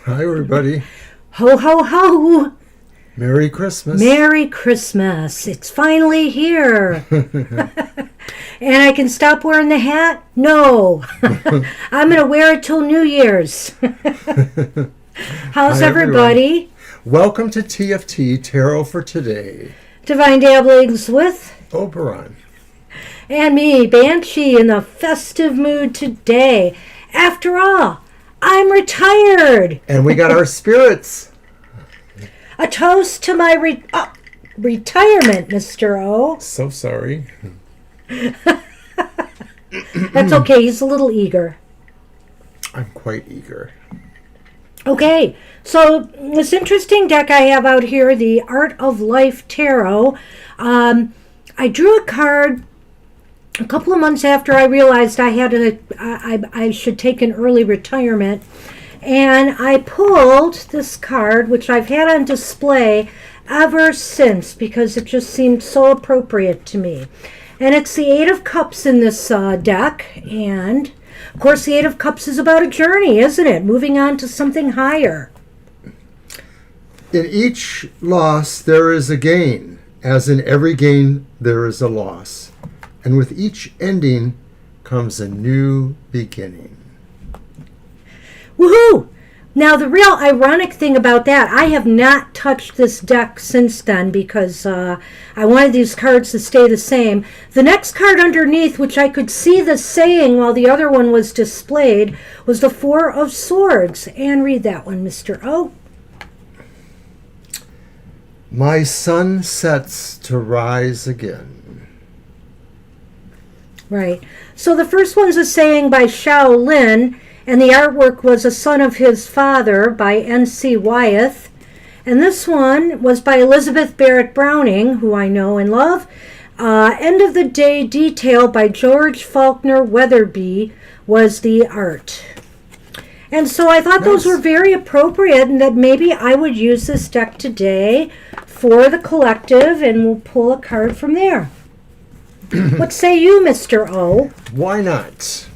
Hi, everybody. Ho, ho, ho! Merry Christmas. Merry Christmas. It's finally here. And I can stop wearing the hat? No. I'm going to wear it till New Year's. How's Hi, everybody? Welcome to TFT, Tarot for Today. Divine Dabblings with Oberon. and me, Banshee, in the festive mood today. After all, I'm retired. And we got our spirits. A toast to my retirement, Mr. O. So sorry. That's okay. He's a little eager. I'm quite eager. Okay, so this interesting deck I have out here, the Art of Life Tarot. I drew a card a couple of months after I realized I should take an early retirement, and I pulled this card, which I've had on display ever since because it just seemed so appropriate to me. And it's the Eight of Cups in this deck, and of course the Eight of Cups is about a journey, isn't it? Moving on to something higher. In each loss, there is a gain. As in every gain, there is a loss. And with each ending comes a new beginning. Woohoo! Now, the real ironic thing about that, I have not touched this deck since then because I wanted these cards to stay the same. The next card underneath, which I could see the saying while the other one was displayed, was the Four of Swords. And read that one, Mr. O. My sun sets to rise again. Right. So the first one's a saying by Shaolin, and the artwork was A Son of His Father by N.C. Wyeth. And this one was by Elizabeth Barrett Browning, who I know and love. End of the Day Detail by George Faulkner Weatherby was the art. And so I thought those were very appropriate and that maybe I would use this deck today for the collective, and we'll pull a card from there. What say you, Mr. O? Why not?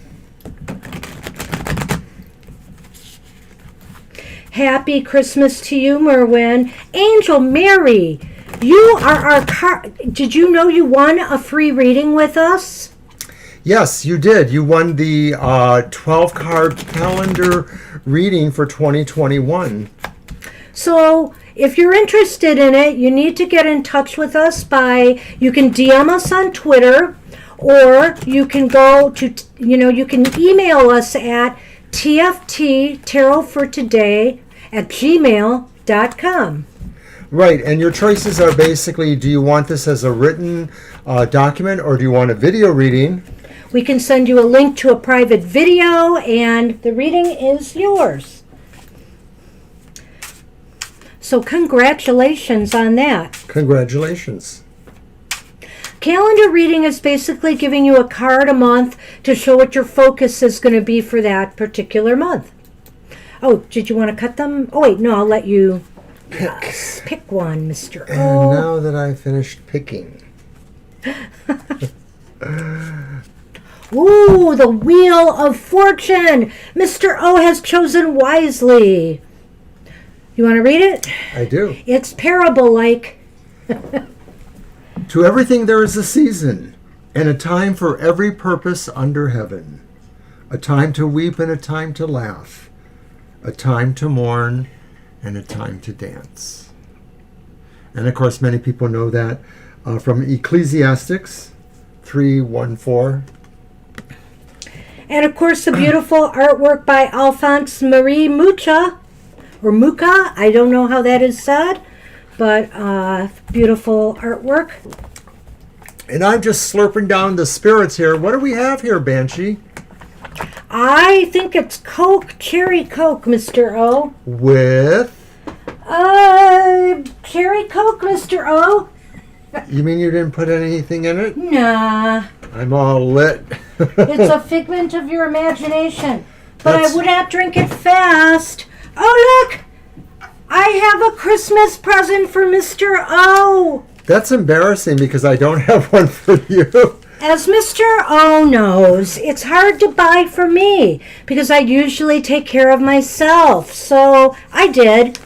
Happy Christmas to you, Merwin. Angel Mary, you are our card. Did you know you won a free reading with us? Yes, you did. You won the 12-card calendar reading for 2021. So if you're interested in it, you need to get in touch with us you can DM us on Twitter, or you can go to, you can email us at tfttarotfortoday@gmail.com. Right, and your choices are basically, do you want this as a written document or do you want a video reading? We can send you a link to a private video, and the reading is yours. So congratulations on that. Congratulations. Calendar reading is basically giving you a card a month to show what your focus is going to be for that particular month. Oh, did you want to cut them? Oh, wait, no, I'll let you pick one, Mr. O. And now that I've finished picking. Ooh, the Wheel of Fortune. Mr. O has chosen wisely. You want to read it? I do. It's parable-like. To everything there is a season, and a time for every purpose under heaven. A time to weep and a time to laugh. A time to mourn and a time to dance. And of course, many people know that from Ecclesiastes 3:1-4. And of course, the beautiful artwork by Alphonse Marie Mucha, or Mucha. I don't know how that is said, but beautiful artwork. And I'm just slurping down the spirits here. What do we have here, Banshee? I think it's Coke, cherry Coke, Mr. O. With? Cherry Coke, Mr. O. You mean you didn't put anything in it? Nah. I'm all lit. It's a figment of your imagination. But I would not drink it fast. Oh, look! I have a Christmas present for Mr. O. That's embarrassing because I don't have one for you. As Mr. O knows, it's hard to buy for me because I usually take care of myself. So I did.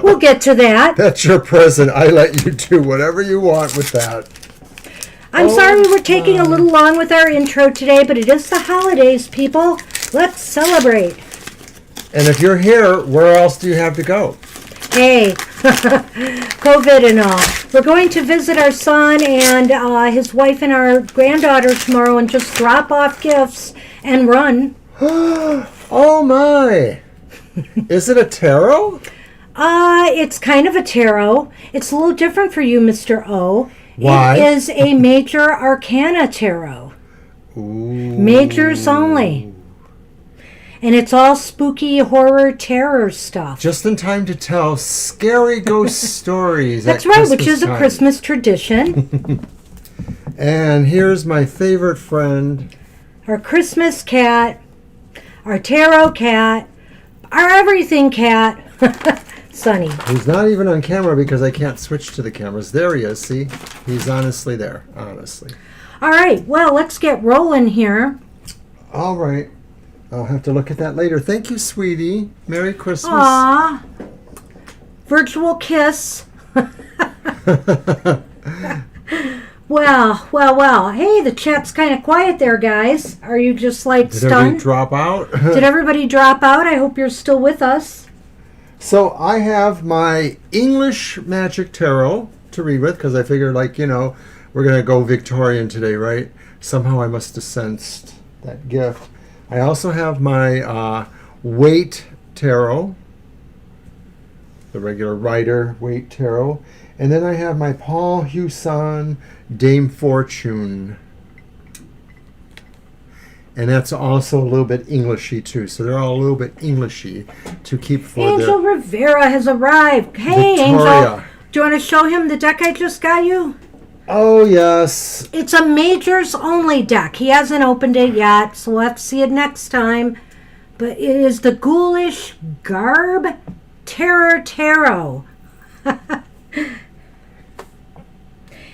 We'll get to that. That's your present. I let you do whatever you want with that. I'm sorry we're taking a little long with our intro today, but it is the holidays, people. Let's celebrate. And if you're here, where else do you have to go? Hey, COVID and all. We're going to visit our son and his wife and our granddaughter tomorrow and just drop off gifts and run. Oh my! Is it a tarot? It's kind of a tarot. It's a little different for you, Mr. O. Why? It is a major arcana tarot. Ooh. Majors only. And it's all spooky, horror, terror stuff. Just in time to tell scary ghost stories. That's at right, Christmas which is time. a Christmas tradition. And here's my favorite friend. Our Christmas cat, our tarot cat, our everything cat, Sonny. Who's not even on camera because I can't switch to the cameras. There he is, see? He's honestly there, honestly. All right, well, let's get rolling here. All right. I'll have to look at that later. Thank you, sweetie. Merry Christmas. Aw. Virtual kiss. Well. Hey, the chat's kind of quiet there, guys. Are you just like Did everybody stunned? drop out? Did everybody drop out? I hope you're still with us. So I have my English Magic Tarot to read with because I figured, we're going to go Victorian today, right? Somehow I must have sensed that gift. I also have my Waite Tarot, the regular Rider Waite Tarot. And then I have my Paul Hewson Dame Fortune. And that's also a little bit Englishy, too. So they're all a little bit Englishy to keep for Angel Rivera has arrived. Hey, Victoria. Angel. Do you want to show him the deck I just got you? Oh, yes. It's a majors only deck. He hasn't opened it yet, so we'll have to see it next time. But it is the Ghoulish Garb Terror Tarot. And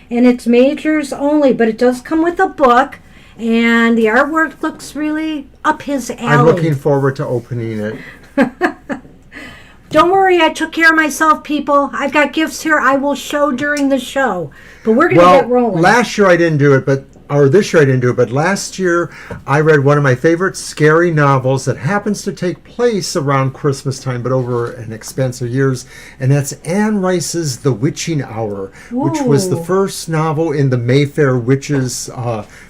it's majors only, but it does come with a book, and the artwork looks really up his alley. I'm looking forward to opening it. Don't worry, I took care of myself, people. I've got gifts here I will show during the show. But we're going to get rolling. Last year I didn't do it, this year I didn't do it, but last year I read one of my favorite scary novels that happens to take place around Christmas time, but over an expanse of years, and that's Anne Rice's The Witching Hour, which was the first novel in the Mayfair Witches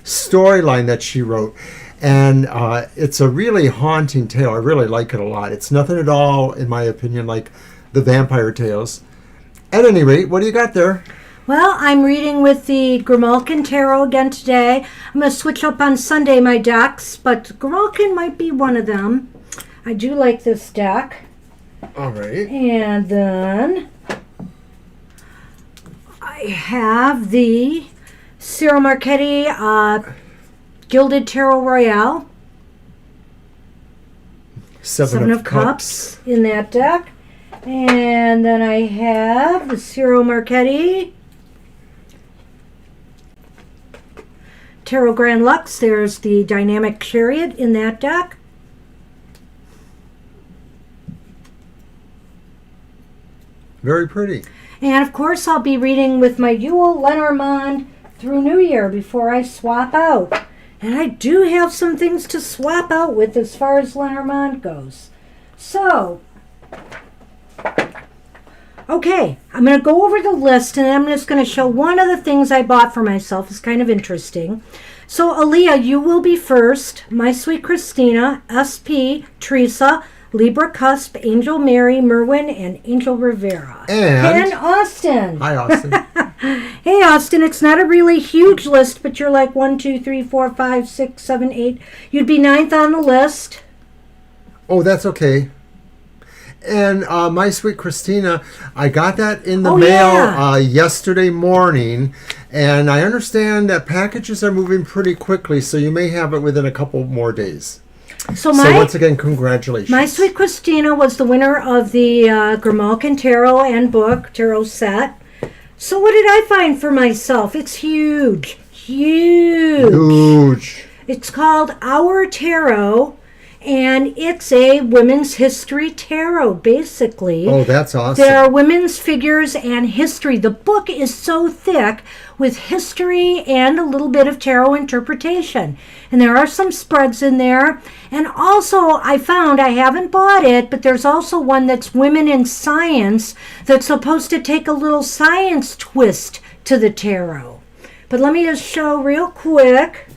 storyline that she wrote. And it's a really haunting tale. I really like it a lot. It's nothing at all, in my opinion, like the vampire tales. At any rate, what do you got there? Well, I'm reading with the Grimalkin Tarot again today. I'm going to switch up on Sunday my decks, but Grimalkin might be one of them. I do like this deck. All right. And then I have the Cyril Marchetti Gilded Tarot Royale. Seven of Cups in that deck. And then I have the Cyril Marchetti Tarot Grand Lux. There's the Dynamic Chariot in that deck. Very pretty. And of course I'll be reading with my Yule Lenormand through New Year before I swap out. And I do have some things to swap out with as far as Lenormand goes. So, okay, I'm going to go over the list and I'm just going to show one of the things I bought for myself. It's kind of interesting. So, Aaliyah, you will be first. My Sweet Christina, SP, Teresa, Libra Cusp, Angel Mary, Merwin, and Angel Rivera. And Austin. Hi, Austin. Hey, Austin, it's not a really huge list, but you're like 1, 2, 3, 4, 5, 6, 7, 8. You'd be 9th on the list. Oh, that's okay. And My Sweet Christina, I got that in the mail yesterday morning, and I understand that packages are moving pretty quickly, so you may have it within a couple more days. So once again, congratulations. My Sweet Christina was the winner of the Grimalkin Tarot and book, Tarot set. So what did I find for myself? It's huge. huge. Huge. It's called Our Tarot, and it's a women's history tarot, basically. Oh, that's awesome. There are women's figures and history. The book is so thick with history and a little bit of tarot interpretation. And there are some spreads in there. And also, I found, I haven't bought it, but there's also one that's Women in Science that's supposed to take a little science twist to the tarot. But let me just show real quick.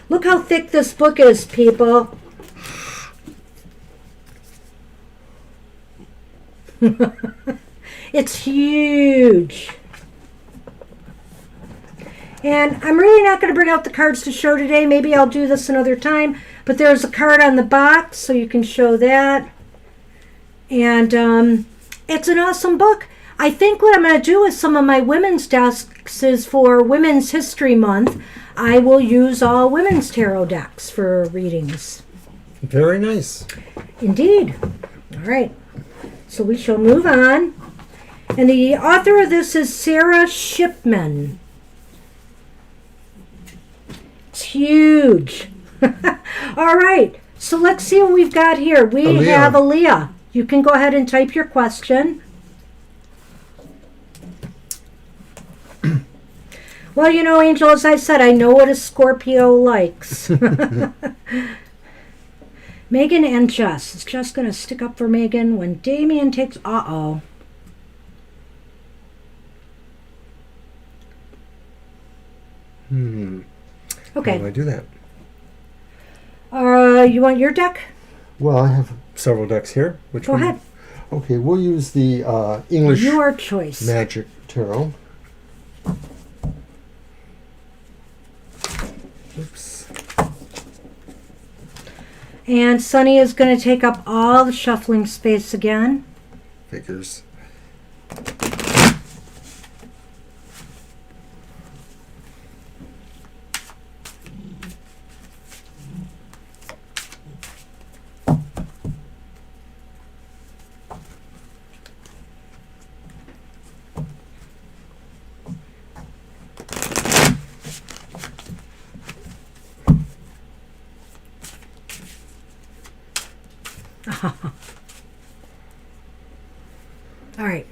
Look how thick this book is, people. It's huge. And I'm really not going to bring out the cards to show today. Maybe I'll do this another time. But there's a card on the box, so you can show that. And it's an awesome book. I think what I'm going to do with some of my women's desks is for Women's History Month, I will use all women's tarot decks for readings. Very nice. Indeed. All right. So we shall move on. And the author of this is Sarah Shipman. It's huge. All right. So let's see what we've got here. We have Aaliyah. You can go ahead and type your question. Well, you know, Angel, as I said, I know what a Scorpio likes. Megan and Jess. Is Jess going to stick up for Megan when Damien takes... Uh-oh. Okay. How do I do that? You want your deck? Well, I have several decks here. Go ahead. Okay, we'll use the English Your choice. Magic Tarot. Oops. And Sunny is going to take up all the shuffling space again. Figures. All right.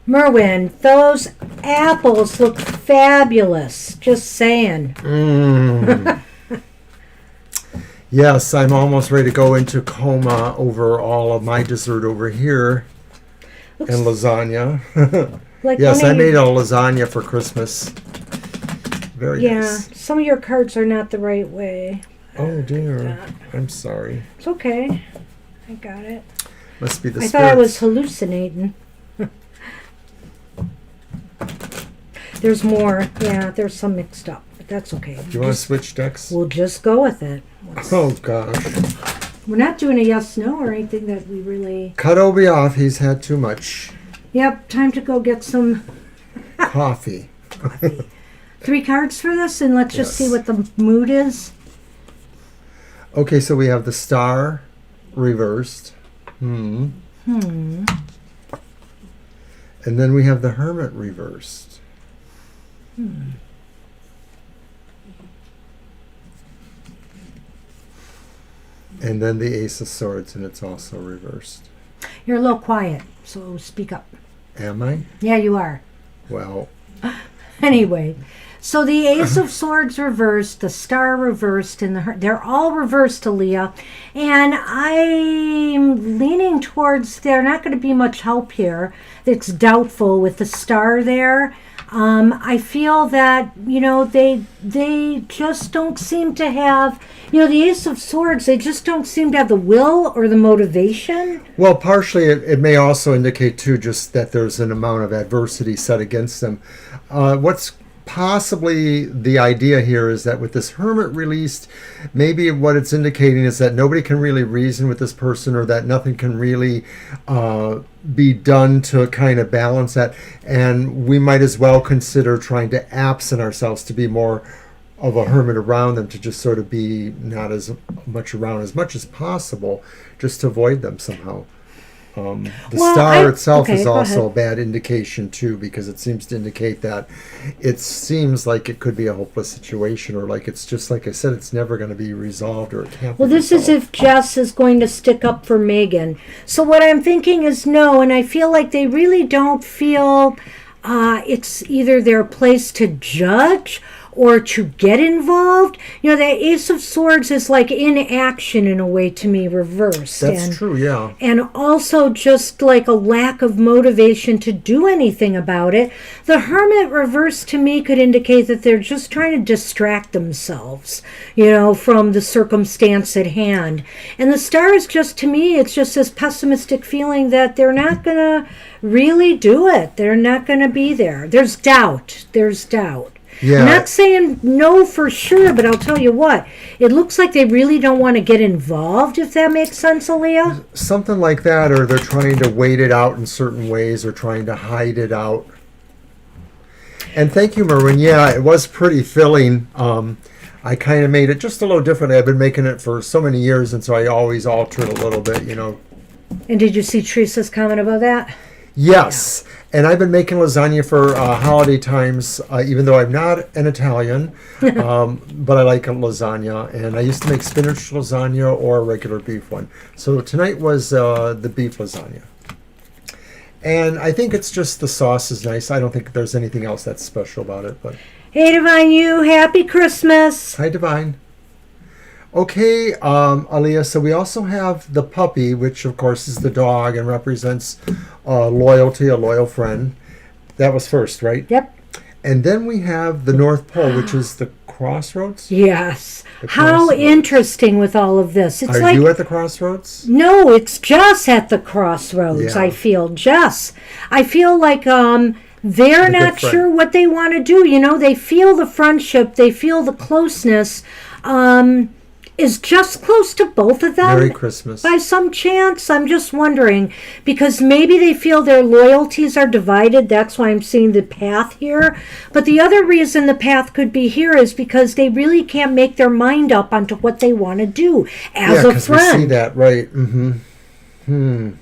Merwin, those apples look fabulous. Just saying. Yes, I'm almost ready to go into coma over all of my dessert over here. Looks and lasagna. like Yes, I made a lasagna for Christmas. Very nice. Some of your cards are not the right way. Oh dear. I'm sorry. It's okay. I got it. Must be the I spirits. thought I was hallucinating. There's more. Yeah, there's some mixed up. But that's okay. Do you want to switch decks? We'll just go with it. Oh gosh. We're not doing a yes/no or anything that we really... Cut Obi off. He's had too much Yep, time to go get some coffee. 3 cards for this, and let's just Yes. see what the mood is. Okay, so we have the Star reversed. And then we have the Hermit reversed. And then the Ace of Swords, and it's also reversed. You're a little quiet, so speak up. Am I? Yeah, you are. Well, Anyway, so the Ace of Swords reversed, the Star reversed, and they're all reversed, Aaliyah. And I'm leaning towards they're not going to be much help here. It's doubtful with the Star there. I feel that, they just don't seem to have, the Ace of Swords, they just don't seem to have the will or the motivation. well, partially it may also indicate too just that there's an amount of adversity set against them. What's possibly the idea here is that with this Hermit released, maybe what it's indicating is that nobody can really reason with this person, or that nothing can really be done to kind of balance that, and we might as well consider trying to absent ourselves to be more of a hermit around them, to just sort of be not as much around as much as possible, just to avoid them somehow. The Well, star itself okay, is go also a ahead. bad indication too, because it seems to indicate that it seems like it could be a hopeless situation, or like it's just like I said, it's never going to be resolved, or it can't Well, be this is resolved. if Jess is going to stick up for Megan. So what I'm thinking is no, and I feel like they really don't feel it's either their place to judge or to get involved. You know, the Ace of Swords is like inaction in a way to me, reversed. That's true, yeah. And also just like a lack of motivation to do anything about it. The Hermit reversed to me could indicate that they're just trying to distract themselves, you know, from the circumstance at hand. And the Star is just, to me, it's just this pessimistic feeling that they're not going to really do it. They're not going to be there. There's doubt. There's doubt. Yeah. I'm not saying no for sure, but I'll tell you what, it looks like they really don't want to get involved, if that makes sense, Aaliyah. Something like that, or they're trying to wait it out in certain ways, or trying to hide it out. And thank you, Merwin. Yeah, it was pretty filling. I kind of made it just a little different. I've been making it for so many years, and so I always alter it a little bit, you know. And did you see Teresa's comment about that? Yes, and I've been making lasagna for holiday times, even though I'm not an Italian, but I like a lasagna. And I used to make spinach lasagna or a regular beef one. So tonight was the beef lasagna. And I think it's just the sauce is nice. I don't think there's anything else that's special about it. But Hey, Divine You, Happy Christmas. hi, Divine. Okay, Aliyah, so we also have the puppy, which of course is the dog and represents loyalty, a loyal friend. That was first, right? Yep. And then we have the North Pole, which is the crossroads. Yes. The How crossroads. interesting with all of this. It's Are like, you at the crossroads? no, it's just at the crossroads, Yeah. I feel. Just. I feel like they're A good not friend. sure what they want to do. You know, they feel the friendship, they feel the closeness. Is just close to both of them Merry Christmas. by some chance? I'm just wondering, because maybe they feel their loyalties are divided. That's why I'm seeing the path here. But the other reason the path could be here is because they really can't make their mind up onto what they want to do as Yeah, a because we see friend. that, right. Mm-hmm.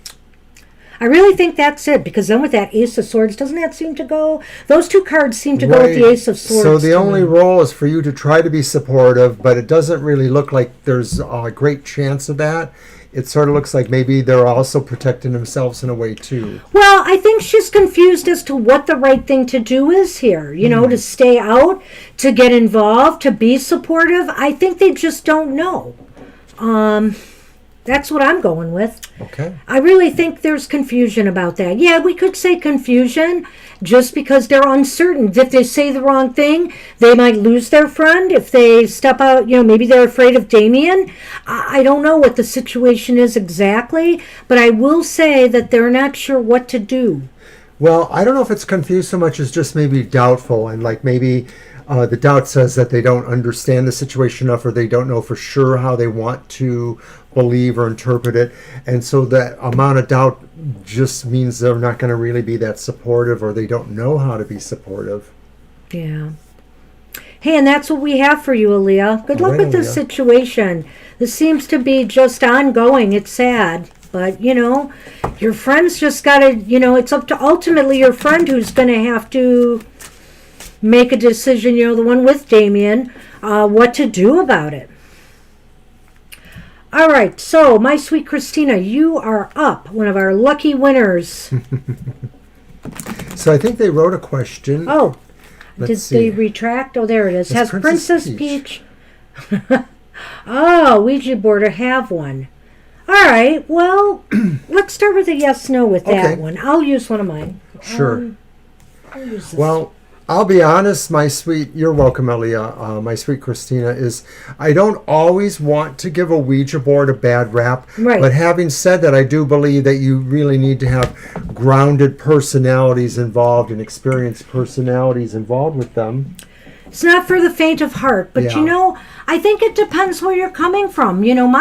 I really think that's it, because then with that Ace of Swords, doesn't that seem to go? Those two cards seem to go with the Right. Ace of Swords. So the to only me. role is for you to try to be supportive, but it doesn't really look like there's a great chance of that. It sort of looks like maybe they're also protecting themselves in a way too. Well, I think she's confused as to what the right thing to do is here. You know, to stay out, to get involved, to be supportive. I think they just don't know. That's what I'm going with. Okay. I really think there's confusion about that. Yeah, we could say confusion just because they're uncertain. If they say the wrong thing, they might lose their friend. If they step out, you know, maybe they're afraid of Damien. I don't know what the situation is exactly, but I will say that they're not sure what to do. Well, I don't know if it's confused so much as just maybe doubtful, and like maybe the doubt says that they don't understand the situation enough, or they don't know for sure how they want to believe or interpret it. And so that amount of doubt just means they're not going to really be that supportive, or they don't know how to be supportive. Yeah. Hey, and that's what we have for you, Aaliyah. Good luck Right, with this Aaliyah. situation. This seems to be just ongoing. It's sad. But, you know, your friend's just got to, you know, it's up to ultimately your friend who's going to have to make a decision, you know, the one with Damien, what to do about it. All right, so my sweet Christina, you are up, one of our lucky winners. So I think they wrote a question. Oh, Let's did see. they retract? Oh, there it is. It's Has Princess Princess Peach. Peach? Oh, Ouija board or have one. All right, well, let's start with a yes-no with that Okay. one. I'll use one of mine. Sure. I'll use this. Well, I'll be honest, my sweet, you're welcome, Elia, my sweet Christina, is I don't always want to give a Ouija board a bad rap. Right. But having said that, I do believe that you really need to have grounded personalities involved and experienced personalities involved with them. It's not for the faint of heart, but Yeah. you know, I think it depends where you're coming from. You know,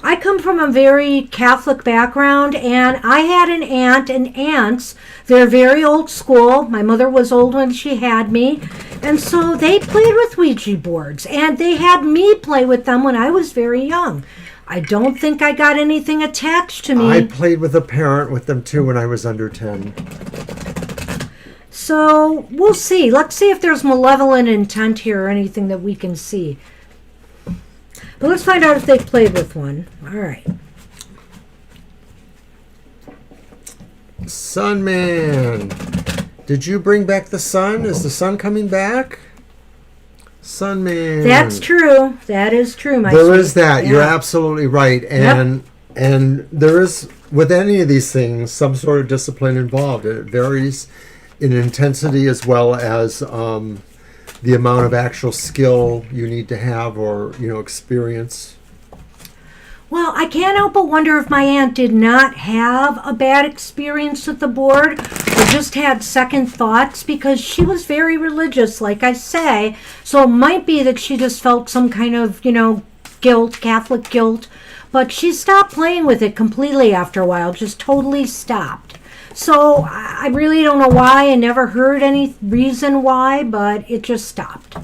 I come from a very Catholic background, and I had an aunt and aunts. They're very old school. My mother was old when she had me, and so they played with Ouija boards, and they had me play with them when I was very young. I don't think I got anything attached to me. I played with a parent with them too when I was under 10. So we'll see. Let's see if there's malevolent intent here or anything that we can see. But let's find out if they played with one. All right. Sun Man. Did you bring back the sun? Is the sun coming back? Sun Man. That's true. That is true, my There sweet. is that. Yeah. You're absolutely right. And there is, with any of these things, some sort of discipline involved. It varies in intensity as well as the amount of actual skill you need to have or, experience. Well, I can't help but wonder if my aunt did not have a bad experience with the board or just had second thoughts, because she was very religious, like I say. So it might be that she just felt some kind of, guilt, Catholic guilt. But she stopped playing with it completely after a while, just totally stopped. So I really don't know why. I never heard any reason why, but it just stopped.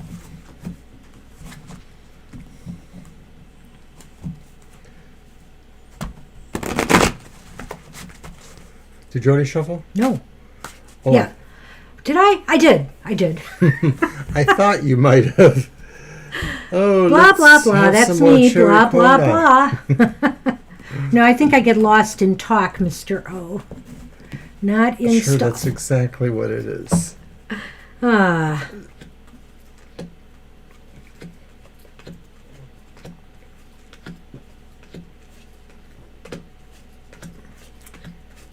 Did you already shuffle? No. Oh. Yeah. Did I? I did. I thought you might have. Oh, Blah, blah, blah. have That's some more me. cherry Blah, blah, cola. blah. No, I think I get lost in talk, Mr. O. Not in Sure, stuff. that's exactly what it is. Ah.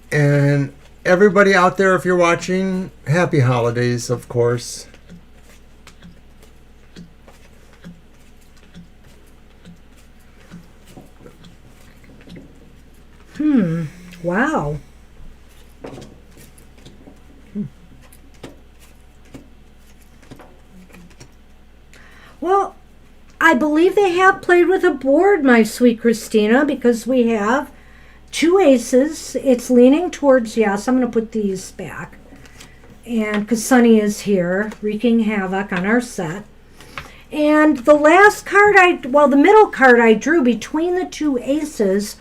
And everybody out there, if you're watching, happy holidays, of course. Wow. Well, I believe they have played with a board, my sweet Christina, because we have two aces. It's leaning towards yes. I'm going to put these back. And because Sunny is here, wreaking havoc on our set. And the last card the middle card I drew between the two aces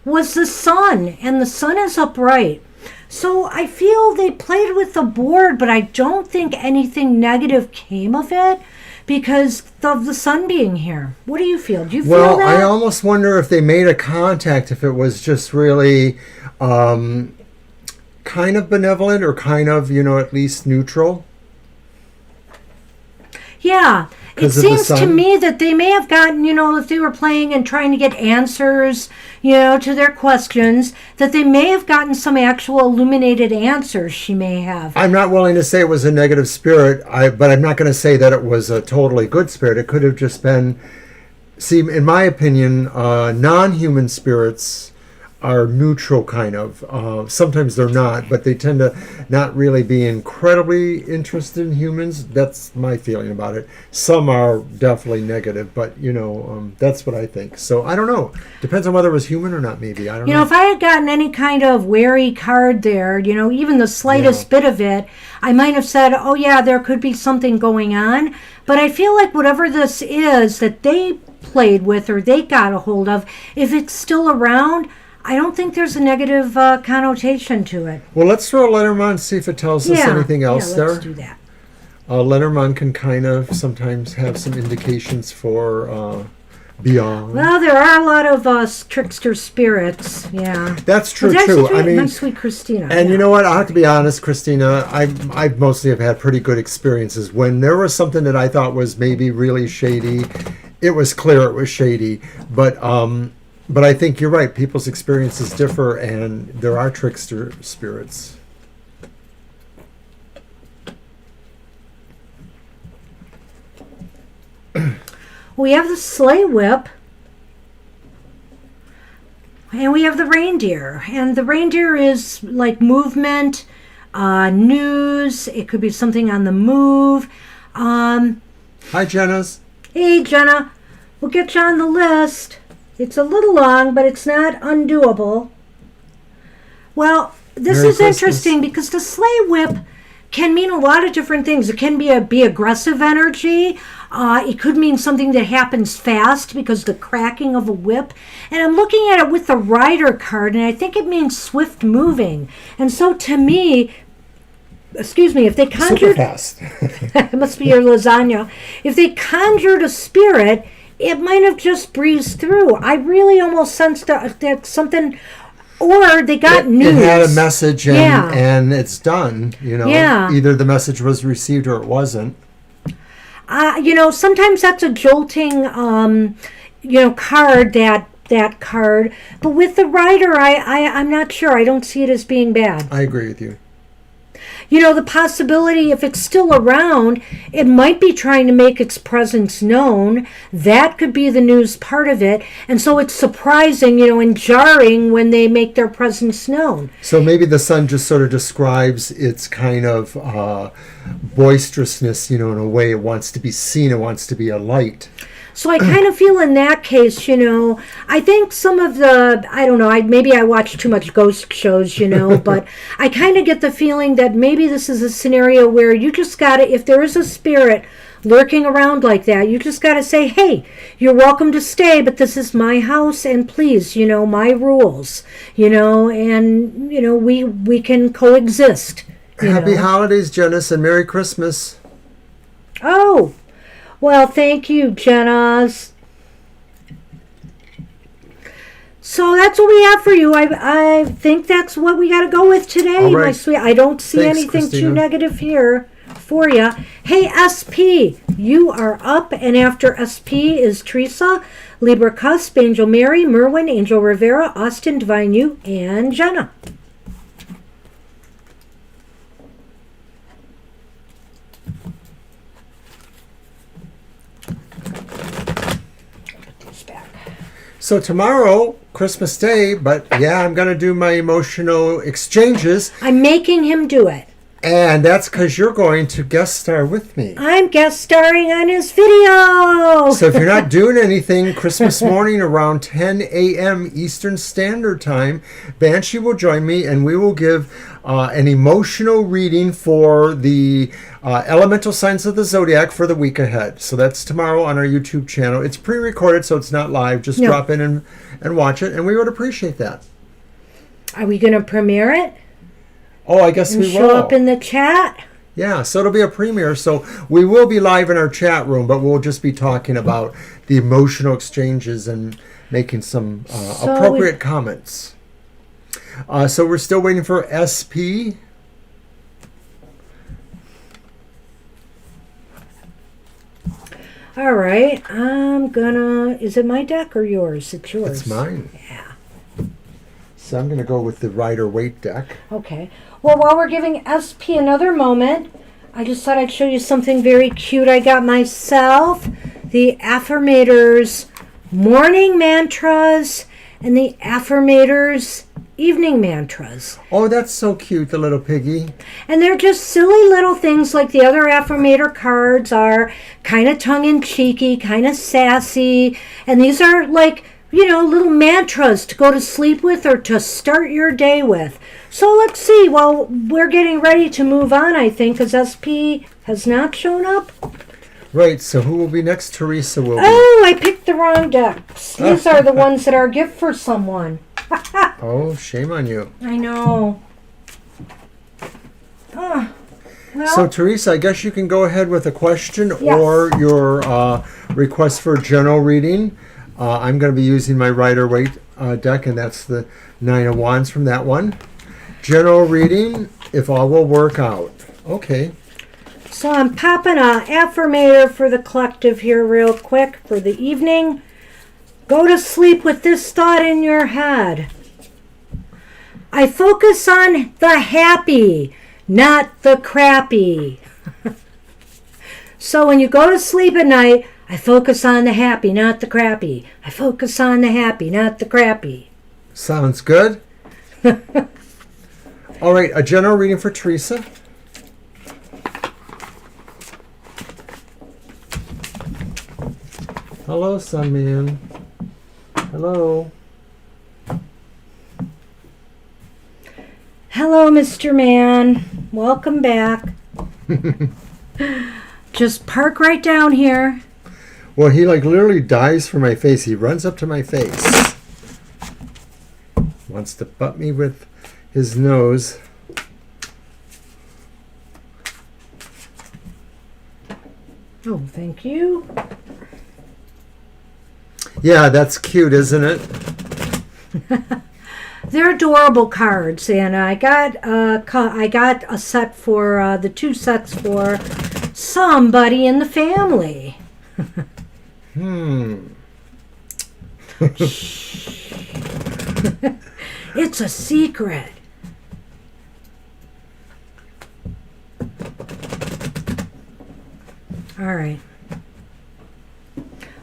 was the sun, and the sun is upright. So I feel they played with the board, but I don't think anything negative came of it because of the sun being here. What do you feel? Do you feel that? I almost wonder if they made a contact, if it was just really kind of benevolent or kind of, at least neutral. Yeah. It 'Cause of the seems to sun? me that they may have gotten, if they were playing and trying to get answers, to their questions, that they may have gotten some actual illuminated answers she may have. I'm not willing to say it was a negative spirit, but I'm not going to say that it was a totally good spirit. It could have just been, in my opinion, non-human spirits are neutral kind of. Sometimes they're not, but they tend to not really be incredibly interested in humans. That's my feeling about it. Some are definitely negative, but that's what I think. So I don't know. Depends on whether it was human or not. Maybe I don't know. If I had gotten any kind of wary card there, even the slightest bit of it, I might have said, "Oh yeah, there could be something going on." But I feel like whatever this is that they played with or they got a hold of, if it's still around, I don't think there's a negative connotation to it. Well, let's throw a Lenormand, see if it tells us anything else there. Let's do that. Lenormand can kind of sometimes have some indications for beyond. Well, there are a lot of trickster spirits, yeah. That's true, But too. Actually, I mean, my sweet Christina. and yeah. you know what? I have to be honest, Christina. I mostly have had pretty good experiences. When there was something that I thought was maybe really shady, it was clear it was shady. But I think you're right. People's experiences differ, and there are trickster spirits. We have the sleigh whip. And we have the reindeer. And the reindeer is like movement, news. It could be something on the move. Hi, Jenna's. Hey, Jenna. We'll get you on the list. It's a little long, but it's not undoable. Well, this Merry is Christmas. interesting because the sleigh whip can mean a lot of different things. It can be aggressive energy. It could mean something that happens fast because the cracking of a whip. And I'm looking at it with the Rider card, and I think it means swift moving. And so to me, excuse me, if they conjured... Super fast. It must be your lasagna. If they conjured a spirit, it might have just breezed through. I really almost sensed that something... Or they got news. It had a message and it's done. Yeah. Either the message was received or it wasn't. Sometimes that's a jolting, card, that card. But with the Rider, I'm not sure. I don't see it as being bad. I agree with you. The possibility, if it's still around, it might be trying to make its presence known. That could be the news part of it. And so it's surprising, and jarring when they make their presence known. So maybe the sun just sort of describes its kind of boisterousness, in a way it wants to be seen, it wants to be a light. So I kind of feel in that case, I think some of I don't know, maybe I watch too much ghost shows, but I kind of get the feeling that maybe this is a scenario where you just got to, if there is a spirit lurking around like that, you just got to say, hey, you're welcome to stay, but this is my house, and please, my rules, and, we can coexist. Happy holidays, Janice, and Merry Christmas. Oh, well, thank you, Jenna's. So that's what we have for you. I think that's what we got to go with today, right. My sweet. I don't see Thanks, anything Christina. too negative here for you. Hey, SP, you are up, and after SP is Teresa, Libra Cusp, Angel Mary, Merwin, Angel Rivera, Austin, Divine You, and Jenna. So tomorrow, Christmas Day, but I'm going to do my emotional exchanges. I'm making him do it. And that's because you're going to guest star with me. I'm guest starring on his video. So if you're not doing anything, Christmas morning around 10 a.m. Eastern Standard Time, Banshee will join me and we will give an emotional reading for the elemental signs of the zodiac for the week ahead. So that's tomorrow on our YouTube channel. It's pre-recorded, so it's not live. Just drop in and watch it, and we would appreciate that. Are we going to premiere it? Oh, I guess we will. Show up in the chat? Yeah, so it'll be a premiere. So we will be live in our chat room, but we'll just be talking about the emotional exchanges and making some appropriate comments. So we're still waiting for SP. All right, I'm gonna... Is it my deck or yours? It's yours. It's mine. Yeah. So I'm going to go with the Rider-Waite deck. Okay. Well, while we're giving SP another moment, I just thought I'd show you something very cute I got myself. The Affirmators Morning Mantras and the Affirmators Evening Mantras. Oh, that's so cute, the little piggy. And they're just silly little things like the other Affirmator cards are, kind of tongue-in-cheeky, kind of sassy. And these are like, little mantras to go to sleep with or to start your day with. So let's see. Well, we're getting ready to move on, I think, because SP has not shown up. Right, so who will be next? Teresa will be. Oh, I picked the wrong decks. These are the ones that are a gift for someone. Oh, shame on you. I know. Well, So, Teresa, I guess you can go ahead with a question Yes. or your request for a general reading. I'm going to be using my Rider-Waite deck, and that's the Nine of Wands from that one. General reading, if all will work out. Okay. so I'm popping a affirmator for the collective here real quick for the evening. Go to sleep with this thought in your head. I focus on the happy, not the crappy. So when you go to sleep at night, I focus on the happy, not the crappy. I focus on the happy, not the crappy. Sounds good. All right, a general reading for Teresa. Hello, Sunman. Hello. Hello, Mr. Man. Welcome back. Just park right down here. Well, he like literally dives for my face. He runs up to my face. Wants to butt me with his nose. Oh, thank you. Yeah, that's cute, isn't it? They're adorable cards, and I got a set for the 2 sets for somebody in the family. It's a secret. All right.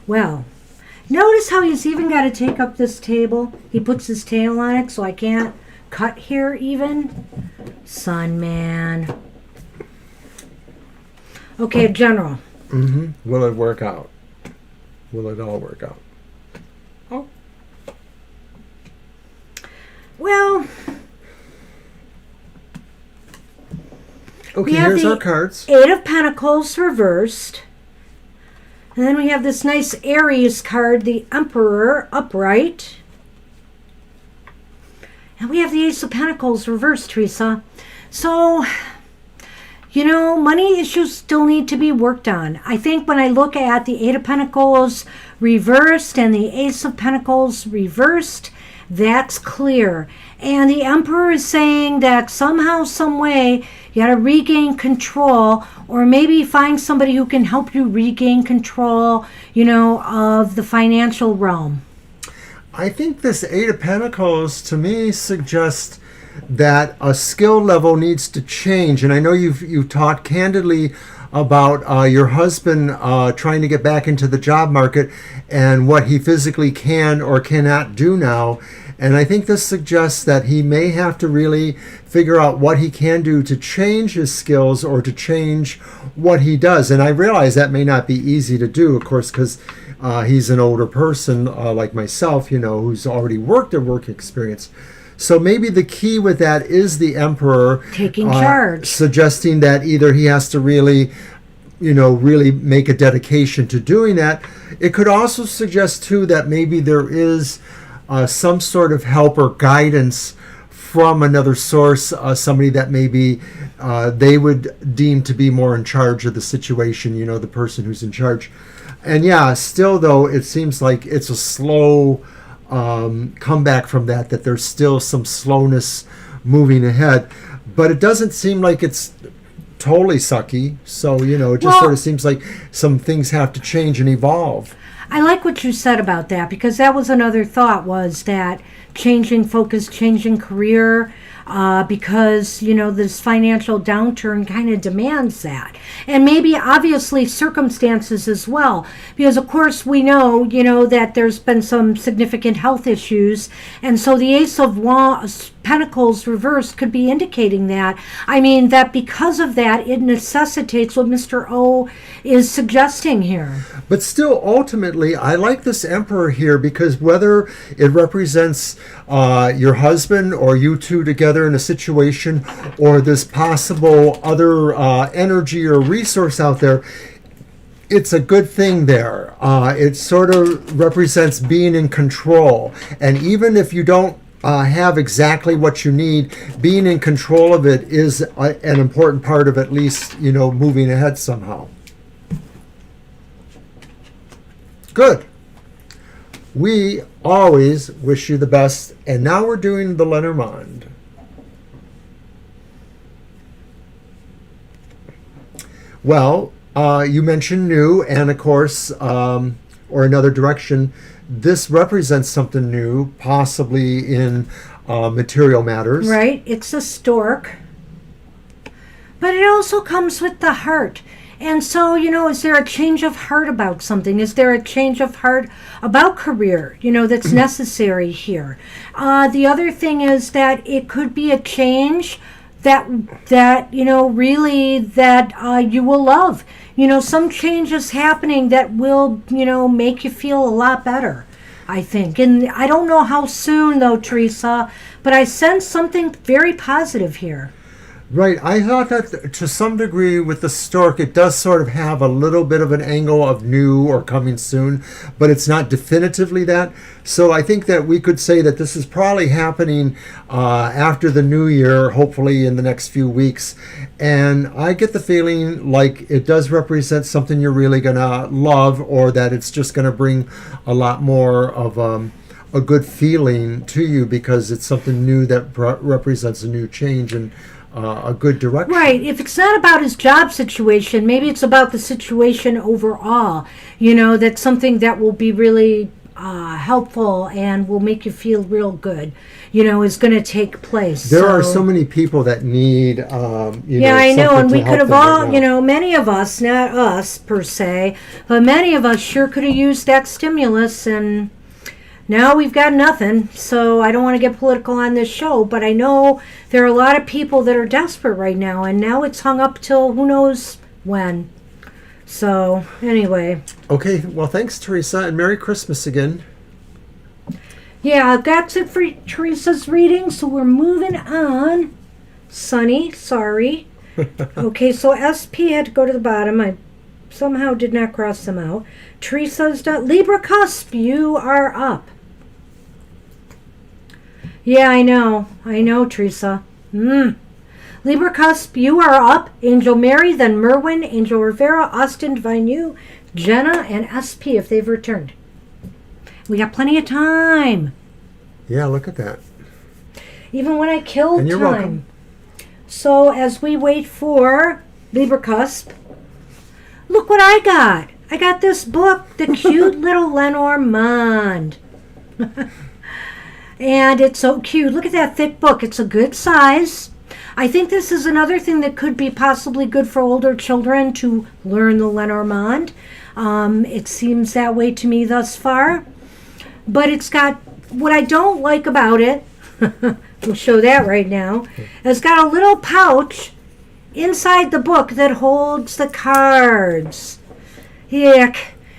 Well, notice how he's even got to take up this table. He puts his tail on it so I can't cut here even. Sun man. Okay, General. Will it work out? Will it all work out? Oh. Well, Okay, here's our cards. 8 of Pentacles reversed. And then we have this nice Aries card, the Emperor, upright. And we have the Ace of Pentacles reversed, Teresa. So, you know, money issues still need to be worked on. I think when I look at the 8 of Pentacles reversed and the Ace of Pentacles reversed, that's clear. And the Emperor is saying that somehow, some way, you got to regain control, or maybe find somebody who can help you regain control, you know, of the financial realm. I think this 8 of Pentacles to me suggests that a skill level needs to change. And I know you've talked candidly about your husband trying to get back into the job market and what he physically can or cannot do now. And I think this suggests that he may have to really figure out what he can do to change his skills or to change what he does. And I realize that may not be easy to do, of course, because he's an older person like myself, you know, who's already worked a work experience. So maybe the key with that is the Emperor Taking charge. Suggesting that either he has to really, you know, really make a dedication to doing that. It could also suggest, too, that maybe there is some sort of help or guidance from another source, somebody that maybe they would deem to be more in charge of the situation, you know, the person who's in charge. And yeah, still, though, it seems like it's a slow comeback from that there's still some slowness moving ahead. But it doesn't seem like it's totally sucky. So, you know, it just sort of seems like some things have to change and evolve. I like what you said about that, because that was another thought, was that changing focus, changing career, because, you know, this financial downturn kind of demands that. And maybe obviously circumstances as well, because of course we know, you know, that there's been some significant health issues. And so the Ace of Pentacles reversed could be indicating that. I mean, that because of that, it necessitates what Mr. O is suggesting here. But still, ultimately, I like this Emperor here, because whether it represents your husband or you two together in a situation, or this possible other energy or resource out there, it's a good thing there. It sort of represents being in control. And even if you don't have exactly what you need, being in control of it is an important part of at least, you know, moving ahead somehow. Good. We always wish you the best. And now we're doing the Lenormand. Well, you mentioned new, and of course, or another direction. This represents something new, possibly in material matters. Right. It's a stork. But it also comes with the heart. And so, you know, is there a change of heart about something? Is there a change of heart about career, you know, that's necessary here? The other thing is that it could be a change that you know, really, that you will love. You know, some changes happening that will, you know, make you feel a lot better, I think. And I don't know how soon, though, Teresa, but I sense something very positive here. Right. I thought that to some degree with the stork, it does sort of have a little bit of an angle of new or coming soon, but it's not definitively that. So I think that we could say that this is probably happening after the new year, hopefully in the next few weeks. And I get the feeling like it does represent something you're really going to love, or that it's just going to bring a lot more of a good feeling to you because it's something new that represents a new change and a good direction. Right. If it's not about his job situation, maybe it's about the situation overall. That's something that will be really helpful and will make you feel real good, is going to take place. There are so many people that need, yeah, I know, and we could have all, many of us, not us per se, but many of us sure could have used that stimulus, and now we've got nothing. So I don't want to get political on this show, but I know there are a lot of people that are desperate right now, and now it's hung up till who knows when. So anyway. Okay, well, thanks, Teresa, and Merry Christmas again. Yeah, that's it for Teresa's reading, so we're moving on. Sunny, sorry. Okay, so SP had to go to the bottom. I somehow did not cross them out. Teresa's done. Libra Cusp, you are up. Yeah, I know, Teresa. Libra Cusp, you are up. Angel Mary, then Merwin, Angel Rivera, Austin, Divine You, Jenna, and SP if they've returned. We got plenty of time. Yeah, look at that. Even when I killed and you're time. Welcome. So as we wait for Libra Cusp, look what I got. I got this book, The Cute Little Lenormand. And it's so cute. Look at that thick book. It's a good size. I think this is another thing that could be possibly good for older children to learn the Lenormand. It seems that way to me thus far. But it's got, what I don't like about it, we'll show that right now, it's got a little pouch inside the book that holds the cards. Yuck.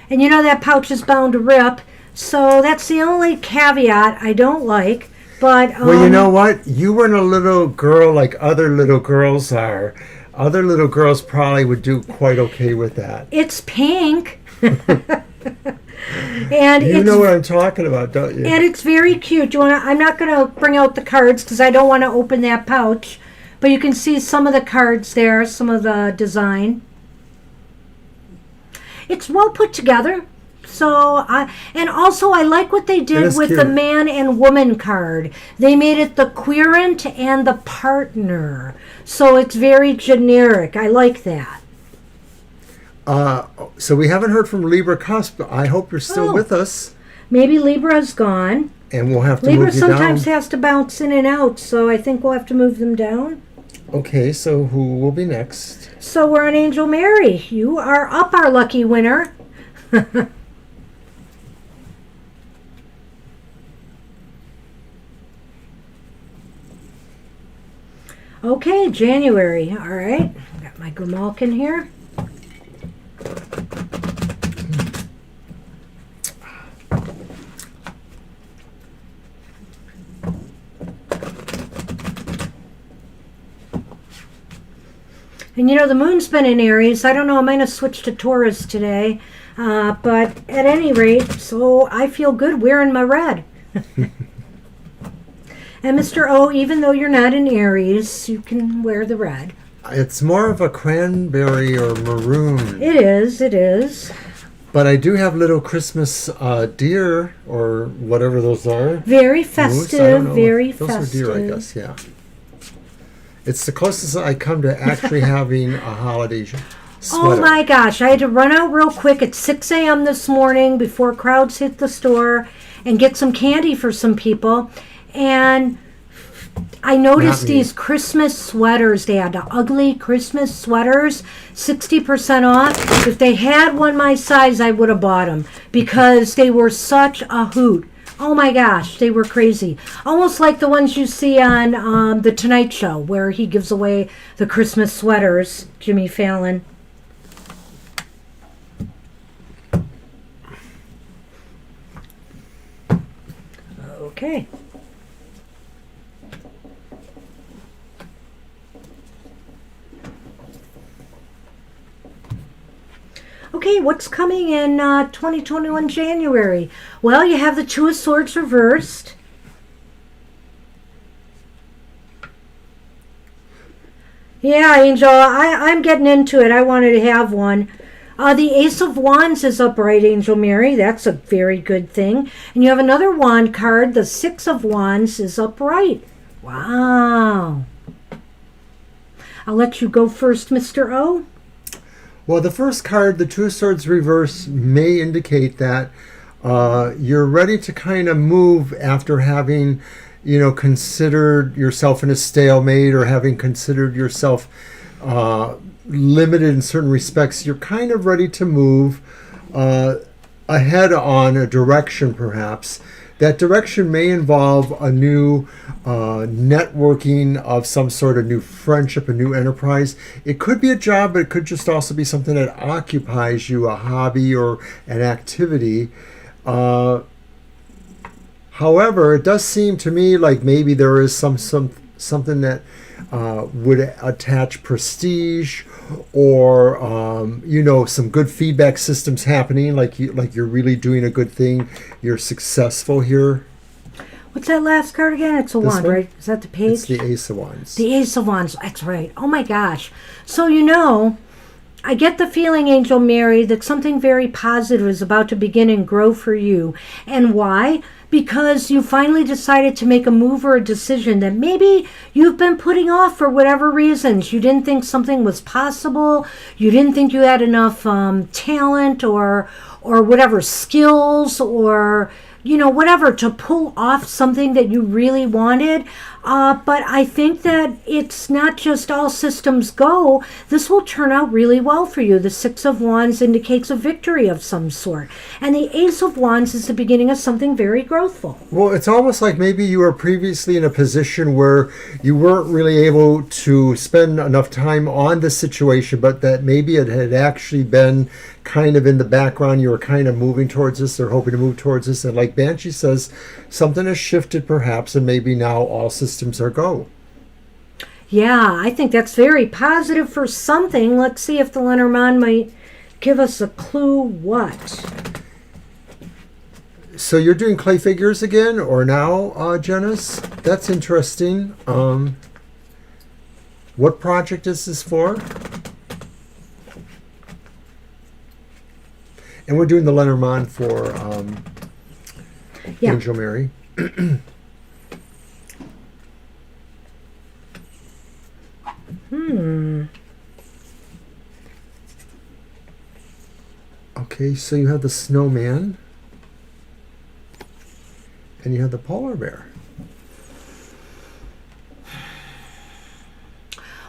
And that pouch is bound to rip. So that's the only caveat I don't like. But well, you know what? You weren't a little girl like other little girls are. Other little girls probably would do quite okay with that. It's pink. And you know what I'm talking about, don't you? And it's very cute. I'm not going to bring out the cards because I don't want to open that pouch. But you can see some of the cards there, some of the design. It's well put together. And also I like what they did with the man and woman card. They made it the querent and the partner. So it's very generic. I like that. So we haven't heard from Libra Cusp. I hope you're still with us. Maybe Libra's gone. And we'll have to Libra move you down. Libra sometimes has to bounce in and out, so I think we'll have to move them down. Okay, so who will be next? So we're on Angel Mary. You are up, our lucky winner. Okay, January. All right. Got my Grimalkin here. And the moon's been in Aries. I don't know, I might have switched to Taurus today. But at any rate, so I feel good wearing my red. And Mr. O, even though you're not in Aries, you can wear the red. It's more of a cranberry or maroon. It is. But I do have little Christmas deer or whatever those are. Very festive, very festive. Those are deer, I guess, yeah. It's the closest I come to actually having a holiday sweater. Oh my gosh, I had to run out real quick at 6 a.m. this morning before crowds hit the store and get some candy for some people. And I noticed these Christmas sweaters. They had the ugly Christmas sweaters, 60% off. If they had one my size, I would have bought them because they were such a hoot. Oh my gosh, they were crazy. Almost like the ones you see on The Tonight Show where he gives away the Christmas sweaters, Jimmy Fallon. Okay. Okay, what's coming in 2021 January? Well, you have the Two of Swords reversed. Yeah, Angel, I'm getting into it. I wanted to have one. The Ace of Wands is upright, Angel Mary. That's a very good thing. And you have another wand card. The Six of Wands is upright. Wow. I'll let you go first, Mr. O. Well, the first card, the Two of Swords reverse, may indicate that you're ready to kind of move after having, considered yourself in a stalemate or having considered yourself limited in certain respects. You're kind of ready to move ahead on a direction, perhaps. That direction may involve a new networking of some sort of new friendship, a new enterprise. It could be a job, but it could just also be something that occupies you, a hobby or an activity. However, it does seem to me like maybe there is something that would attach prestige or some good feedback systems happening, like you're really doing a good thing, you're successful here. What's that last card again? It's a wand, right? Is that the page? It's the Ace of Wands. The Ace of Wands, that's right. Oh my gosh. So I get the feeling, Angel Mary, that something very positive is about to begin and grow for you. And why? Because you finally decided to make a move or a decision that maybe you've been putting off for whatever reasons. You didn't think something was possible. You didn't think you had enough talent or whatever skills or whatever to pull off something that you really wanted. But I think that it's not just all systems go. This will turn out really well for you. The Six of Wands indicates a victory of some sort. And the Ace of Wands is the beginning of something very growthful. Well, it's almost like maybe you were previously in a position where you weren't really able to spend enough time on the situation, but that maybe it had actually been kind of in the background. You were kind of moving towards this or hoping to move towards this. And like Banshee says, something has shifted perhaps, and maybe now all systems are go. Yeah, I think that's very positive for something. Let's see if the Lenormand might give us a clue what. So you're doing clay figures again, or now, Janice? That's interesting. What project is this for? And we're doing the Lenormand for Angel Mary. Okay, so you have the snowman. And you have the polar bear.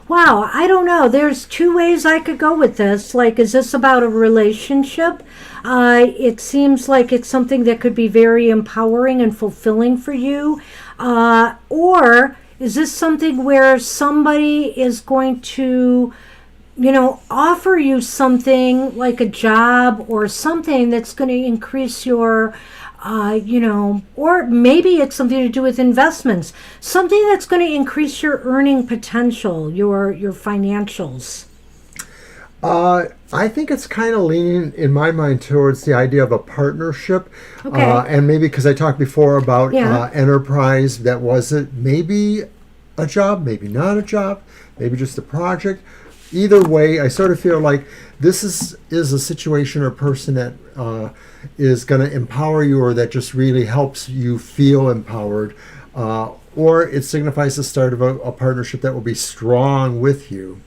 Wow, I don't know. There's two ways I could go with this. Like, is this about a relationship? It seems like it's something that could be very empowering and fulfilling for you. Or is this something where somebody is going to, offer you something like a job or something that's going to increase your or maybe it's something to do with investments, something that's going to increase your earning potential, your financials. I think it's kind of leaning, in my mind, towards the idea of a partnership. Okay. And maybe because I talked before about enterprise, that wasn't maybe a job, maybe not a job, maybe just a project. Either way, I sort of feel like this is a situation or person that is going to empower you, or that just really helps you feel empowered, or it signifies the start of a partnership that will be strong with you.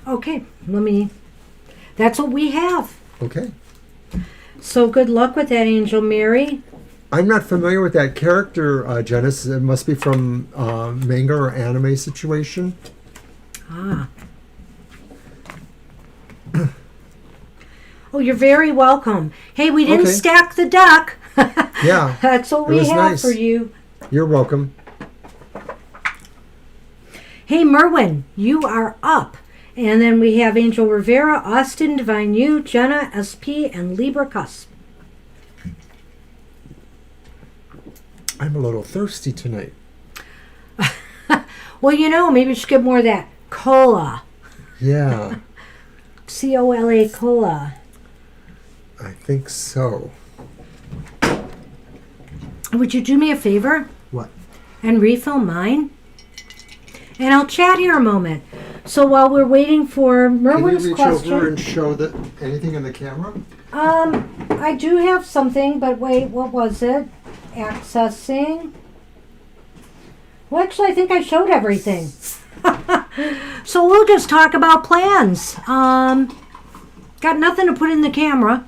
Okay, that's what we have. Okay. So good luck with that, Angel Mary. I'm not familiar with that character, Janice. It must be from manga or anime situation. Ah. Oh, you're very welcome. Hey, we didn't stack the deck. Yeah. That's what we have for you. You're welcome. Hey, Merwin, you are up. And then we have Angel Rivera, Austin, Divine U, Jenna, SP, and Libra Cusp. I'm a little thirsty tonight. Well, maybe you should get more of that cola. Yeah. Cola. Cola. I think so. Would you do me a favor What? and refill mine? And I'll chat here a moment. So while we're waiting for Merwin's Can you reach question, over and show that anything in the camera? I do have something, but wait, what was it? Accessing. Well, actually, I think I showed everything. So we'll just talk about plans. Got nothing to put in the camera.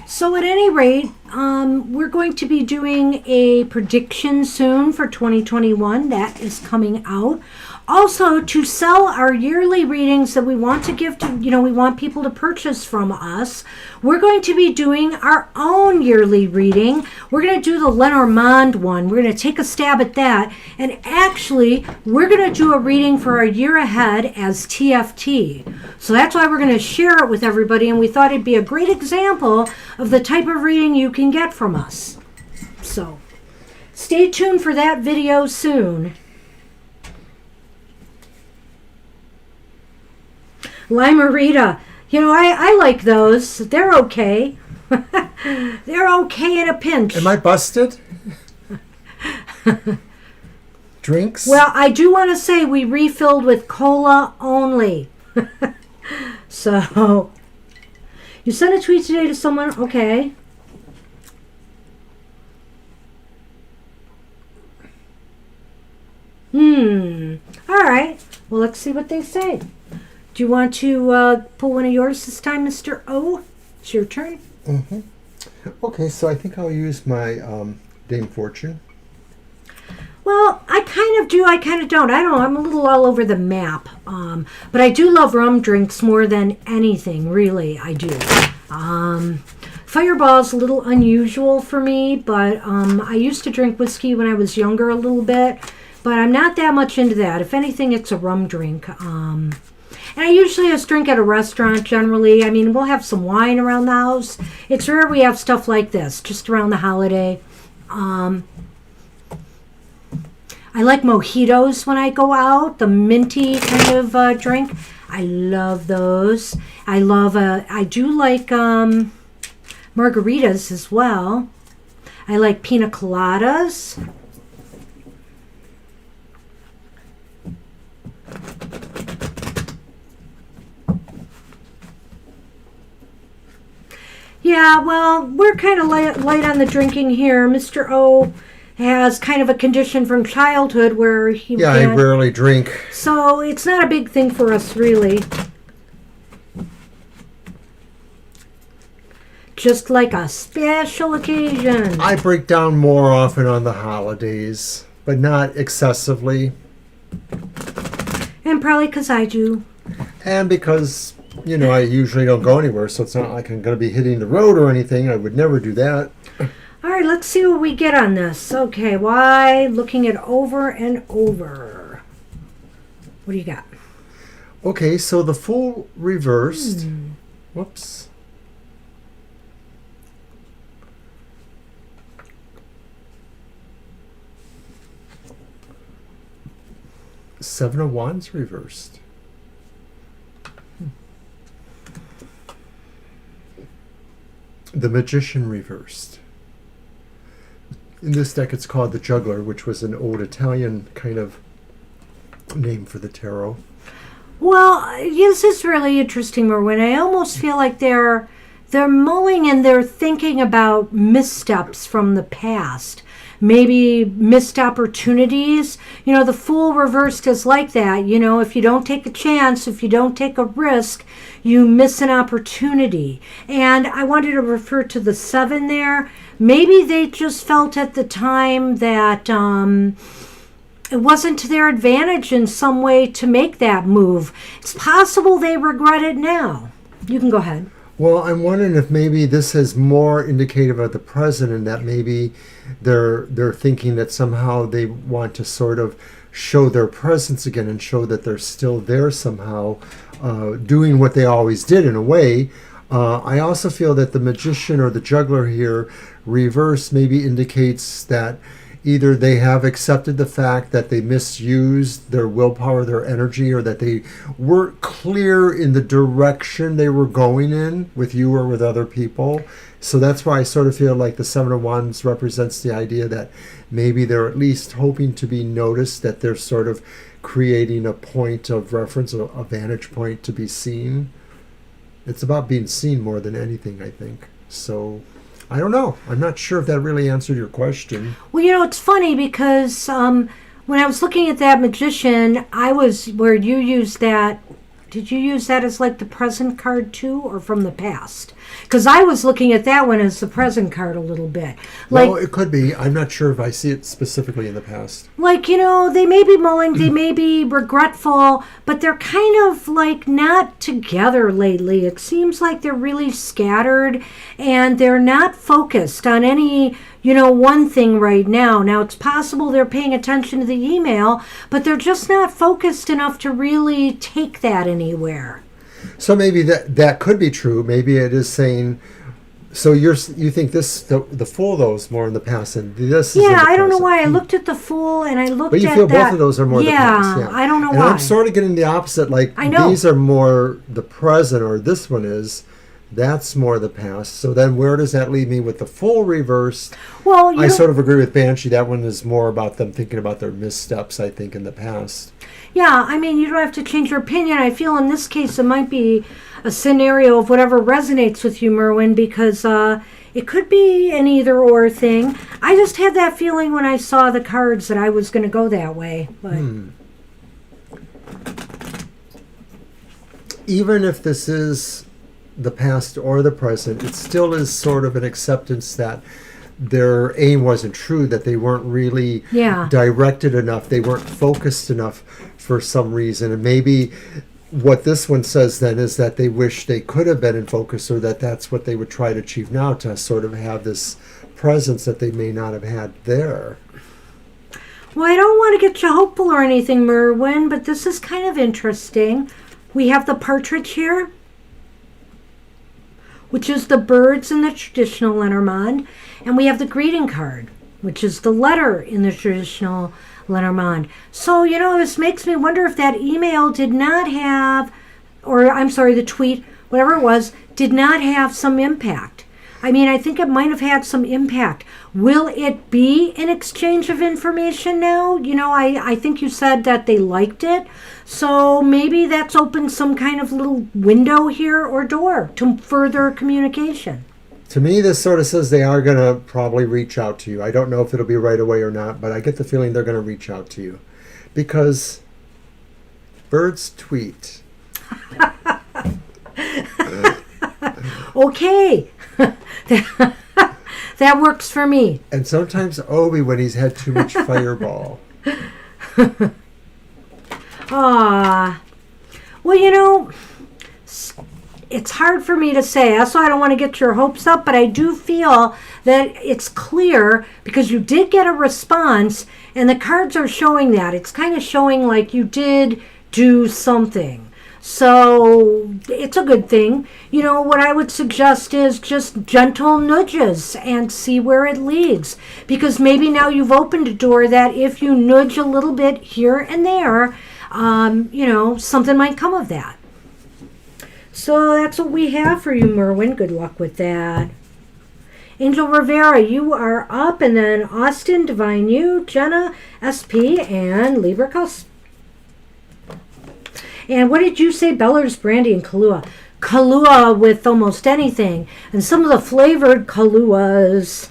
So at any rate, we're going to be doing a prediction soon for 2021. That is coming out. Also, to sell our yearly readings that we want to give to, we want people to purchase from us, we're going to be doing our own yearly reading. We're going to do the Lenormand one. We're going to take a stab at that. And actually, we're going to do a reading for our year ahead as TFT. So that's why we're going to share it with everybody. And we thought it'd be a great example of the type of reading you can get from us. So stay tuned for that video soon. Limerita. I like those. They're okay. They're okay in a pinch. Am I busted? Drinks? Well, I do want to say we refilled with cola only. So, you sent a tweet today to someone? Okay. All right. Well, let's see what they say. Do you want to pull one of yours this time, Mr. O? It's your turn. Mm-hmm. Okay, so I think I'll use my Dame Fortune. Well, I kind of do, I kind of don't. I don't know, I'm a little all over the map. But I do love rum drinks more than anything, really, I do. Fireball's a little unusual for me, but I used to drink whiskey when I was younger a little bit, but I'm not that much into that. If anything, it's a rum drink. And I usually just drink at a restaurant generally. I mean, we'll have some wine around the house. It's rare we have stuff like this, just around the holiday. I like mojitos when I go out, the minty kind of drink. I love those. I do like margaritas as well. I like pina coladas. Yeah, well, we're kind of light on the drinking here. Mr. O has kind of a condition from childhood where he Yeah, I rarely drink. So it's not a big thing for us, really. Just like a special occasion. I break down more often on the holidays, but not excessively. And probably because I do. And because, I usually don't go anywhere, so it's not like I'm going to be hitting the road or anything. I would never do that. All right, let's see what we get on this. Okay, why? Looking it over and over. What do you got? Okay, so the Fool reversed. Whoops. Seven of Wands reversed. The Magician reversed. In this deck, it's called the Juggler, which was an old Italian kind of name for the tarot. Well, this is really interesting, Merwin. I almost feel like they're mulling and they're thinking about missteps from the past. Maybe missed opportunities. The Fool reversed is like that. If you don't take a chance, if you don't take a risk, you miss an opportunity. And I wanted to refer to the 7 there. Maybe they just felt at the time that it wasn't to their advantage in some way to make that move. It's possible they regret it now. You can go ahead. Well, I'm wondering if maybe this is more indicative of the present, and that maybe they're thinking that somehow they want to sort of show their presence again and show that they're still there somehow, doing what they always did in a way. I also feel that the Magician or the Juggler here reverse maybe indicates that either they have accepted the fact that they misused their willpower, their energy, or that they weren't clear in the direction they were going in with you or with other people. So that's why I sort of feel like the Seven of Wands represents the idea that maybe they're at least hoping to be noticed, that they're sort of creating a point of reference, a vantage point to be seen. It's about being seen more than anything, I think. So I don't know. I'm not sure if that really answered your question. Well, it's funny because when I was looking at that Magician, I was where you used that. Did you use that as like the present card too, or from the past? Because I was looking at that one as the present card a little bit. Like, Well, it could be. I'm not sure if I see it specifically in the past. Like, they may be mulling, they may be regretful, but they're kind of like not together lately. It seems like they're really scattered and they're not focused on any, one thing right now. Now, it's possible they're paying attention to the email, but they're just not focused enough to really take that anywhere. So maybe that could be true. Maybe it is saying. So you think the Fool though is more in the past and this is in the I don't know present. why I looked at the Fool and I looked But you at feel that. both of those are more the past. Yeah, I don't know and why. I'm sort of getting the opposite. Like I know. these are more the present, or this one is. That's more the past. So then where does that leave me with the Fool reversed? Well, I sort of agree with Banshee. That one is more about them thinking about their missteps, I think, in the past. Yeah, I mean, you don't have to change your opinion. I feel in this case it might be a scenario of whatever resonates with you, Merwin, because it could be an either-or thing. I just had that feeling when I saw the cards that I was going to go that way. But Even if this is the past or the present, it still is sort of an acceptance that their aim wasn't true, that they weren't really directed enough, they weren't focused enough for some reason. And maybe what this one says then is that they wish they could have been in focus, or that that's what they would try to achieve now, to sort of have this presence that they may not have had there. Well, I don't want to get you hopeful or anything, Merwin, but this is kind of interesting. We have the partridge here, which is the birds in the traditional Lenormand, and we have the greeting card, which is the letter in the traditional Lenormand. So, this makes me wonder if that email did not have, or I'm sorry, the tweet, whatever it was, did not have some impact. I mean, I think it might have had some impact. Will it be an exchange of information now? I think you said that they liked it. So maybe that's opened some kind of little window here or door to further communication. To me, this sort of says they are going to probably reach out to you. I don't know if it'll be right away or not, but I get the feeling they're going to reach out to you. Because birds tweet. Okay. That works for me. And sometimes Obi when he's had too much fireball. Well, it's hard for me to say. That's why I don't want to get your hopes up, but I do feel that it's clear because you did get a response and the cards are showing that. It's kind of showing like you did do something. So it's a good thing. What I would suggest is just gentle nudges and see where it leads. Because maybe now you've opened a door that if you nudge a little bit here and there, something might come of that. So that's what we have for you, Merwin. Good luck with that. Angel Rivera, you are up. And then Austin, Divine You, Jenna, SP, and Libra Cusp. And what did you say? Bellers, Brandy, and Kahlua. Kahlua with almost anything. And some of the flavored Kahluas.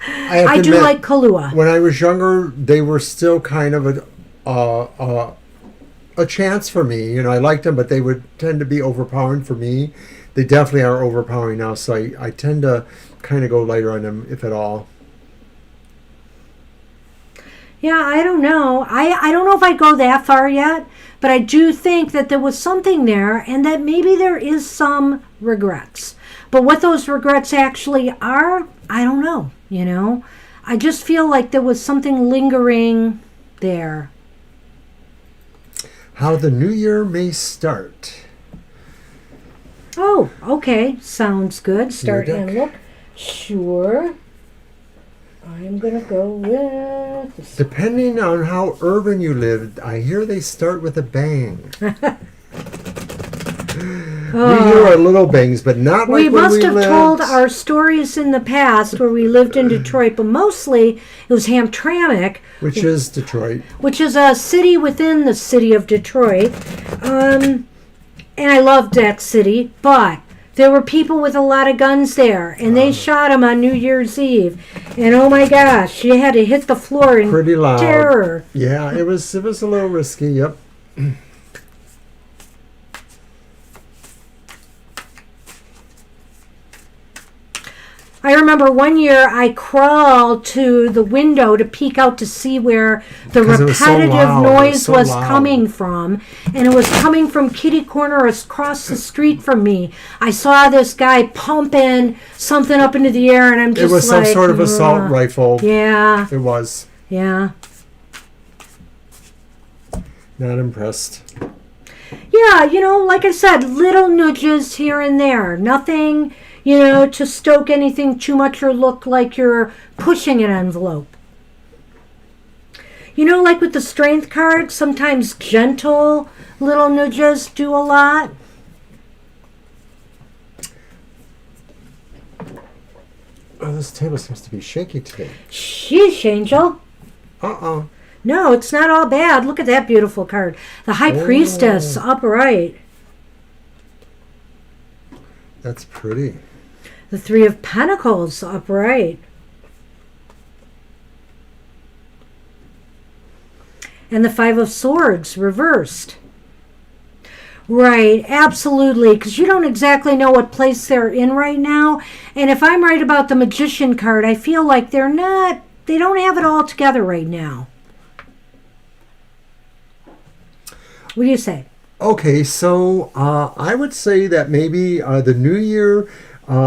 I do like Kahlua. When I was younger, they were still kind of a chance for me. I liked them, but they would tend to be overpowering for me. They definitely are overpowering now, so I tend to kind of go lighter on them, if at all. Yeah, I don't know. I don't know if I go that far yet, but I do think that there was something there and that maybe there is some regrets. But what those regrets actually are, I don't know, I just feel like there was something lingering there. How the new year may start. Oh, okay. Sounds good. Start and look. Sure. I'm going to go with... Depending on how urban you live, I hear they start with a bang. We hear our little bangs, but not like we when must we have lived. told our stories in the past where we lived in Detroit, but mostly it was Hamtramck, Which is Detroit. which is a city within the city of Detroit. And I loved that city, but there were people with a lot of guns there, and they shot them on New Year's Eve. And oh my gosh, you had to hit the floor in Pretty loud. terror. Yeah, it was a little risky, yep. I remember one year I crawled to the window to peek out to see where the 'Cause it was so repetitive loud. It was noise so was loud. coming from. And it was coming from kitty corner across the street from me. I saw this guy pumping something up into the air, and I'm just It was like... some sort of assault "Ugh." rifle. Yeah, It was. yeah. Not impressed. Yeah, like I said, little nudges here and there. Nothing, to stoke anything too much or look like you're pushing an envelope. Like with the strength card, sometimes gentle little nudges do a lot. Oh, this table seems to be shaky today. Sheesh, Angel. Uh-oh. No, it's not all bad. Look at that beautiful card. The High Priestess, upright. That's pretty. The Three of Pentacles, upright. And the Five of Swords, reversed. Right, absolutely, because you don't exactly know what place they're in right now. And if I'm right about the Magician card, I feel like they don't have it all together right now. What do you say? Okay, so I would say that maybe the new year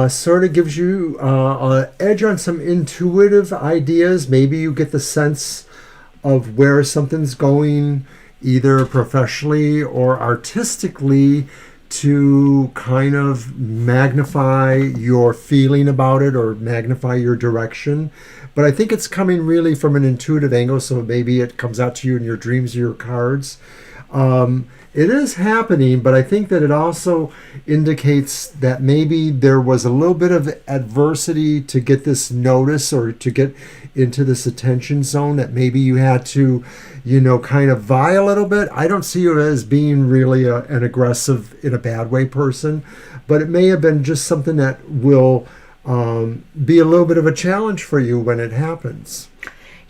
sort of gives you an edge on some intuitive ideas. Maybe you get the sense of where something's going, either professionally or artistically, to kind of magnify your feeling about it or magnify your direction. But I think it's coming really from an intuitive angle, so maybe it comes out to you in your dreams or your cards. It is happening, but I think that it also indicates that maybe there was a little bit of adversity to get this notice or to get into this attention zone, that maybe you had to, kind of vie a little bit. I don't see you as being really an aggressive, in a bad way person, but it may have been just something that will be a little bit of a challenge for you when it happens.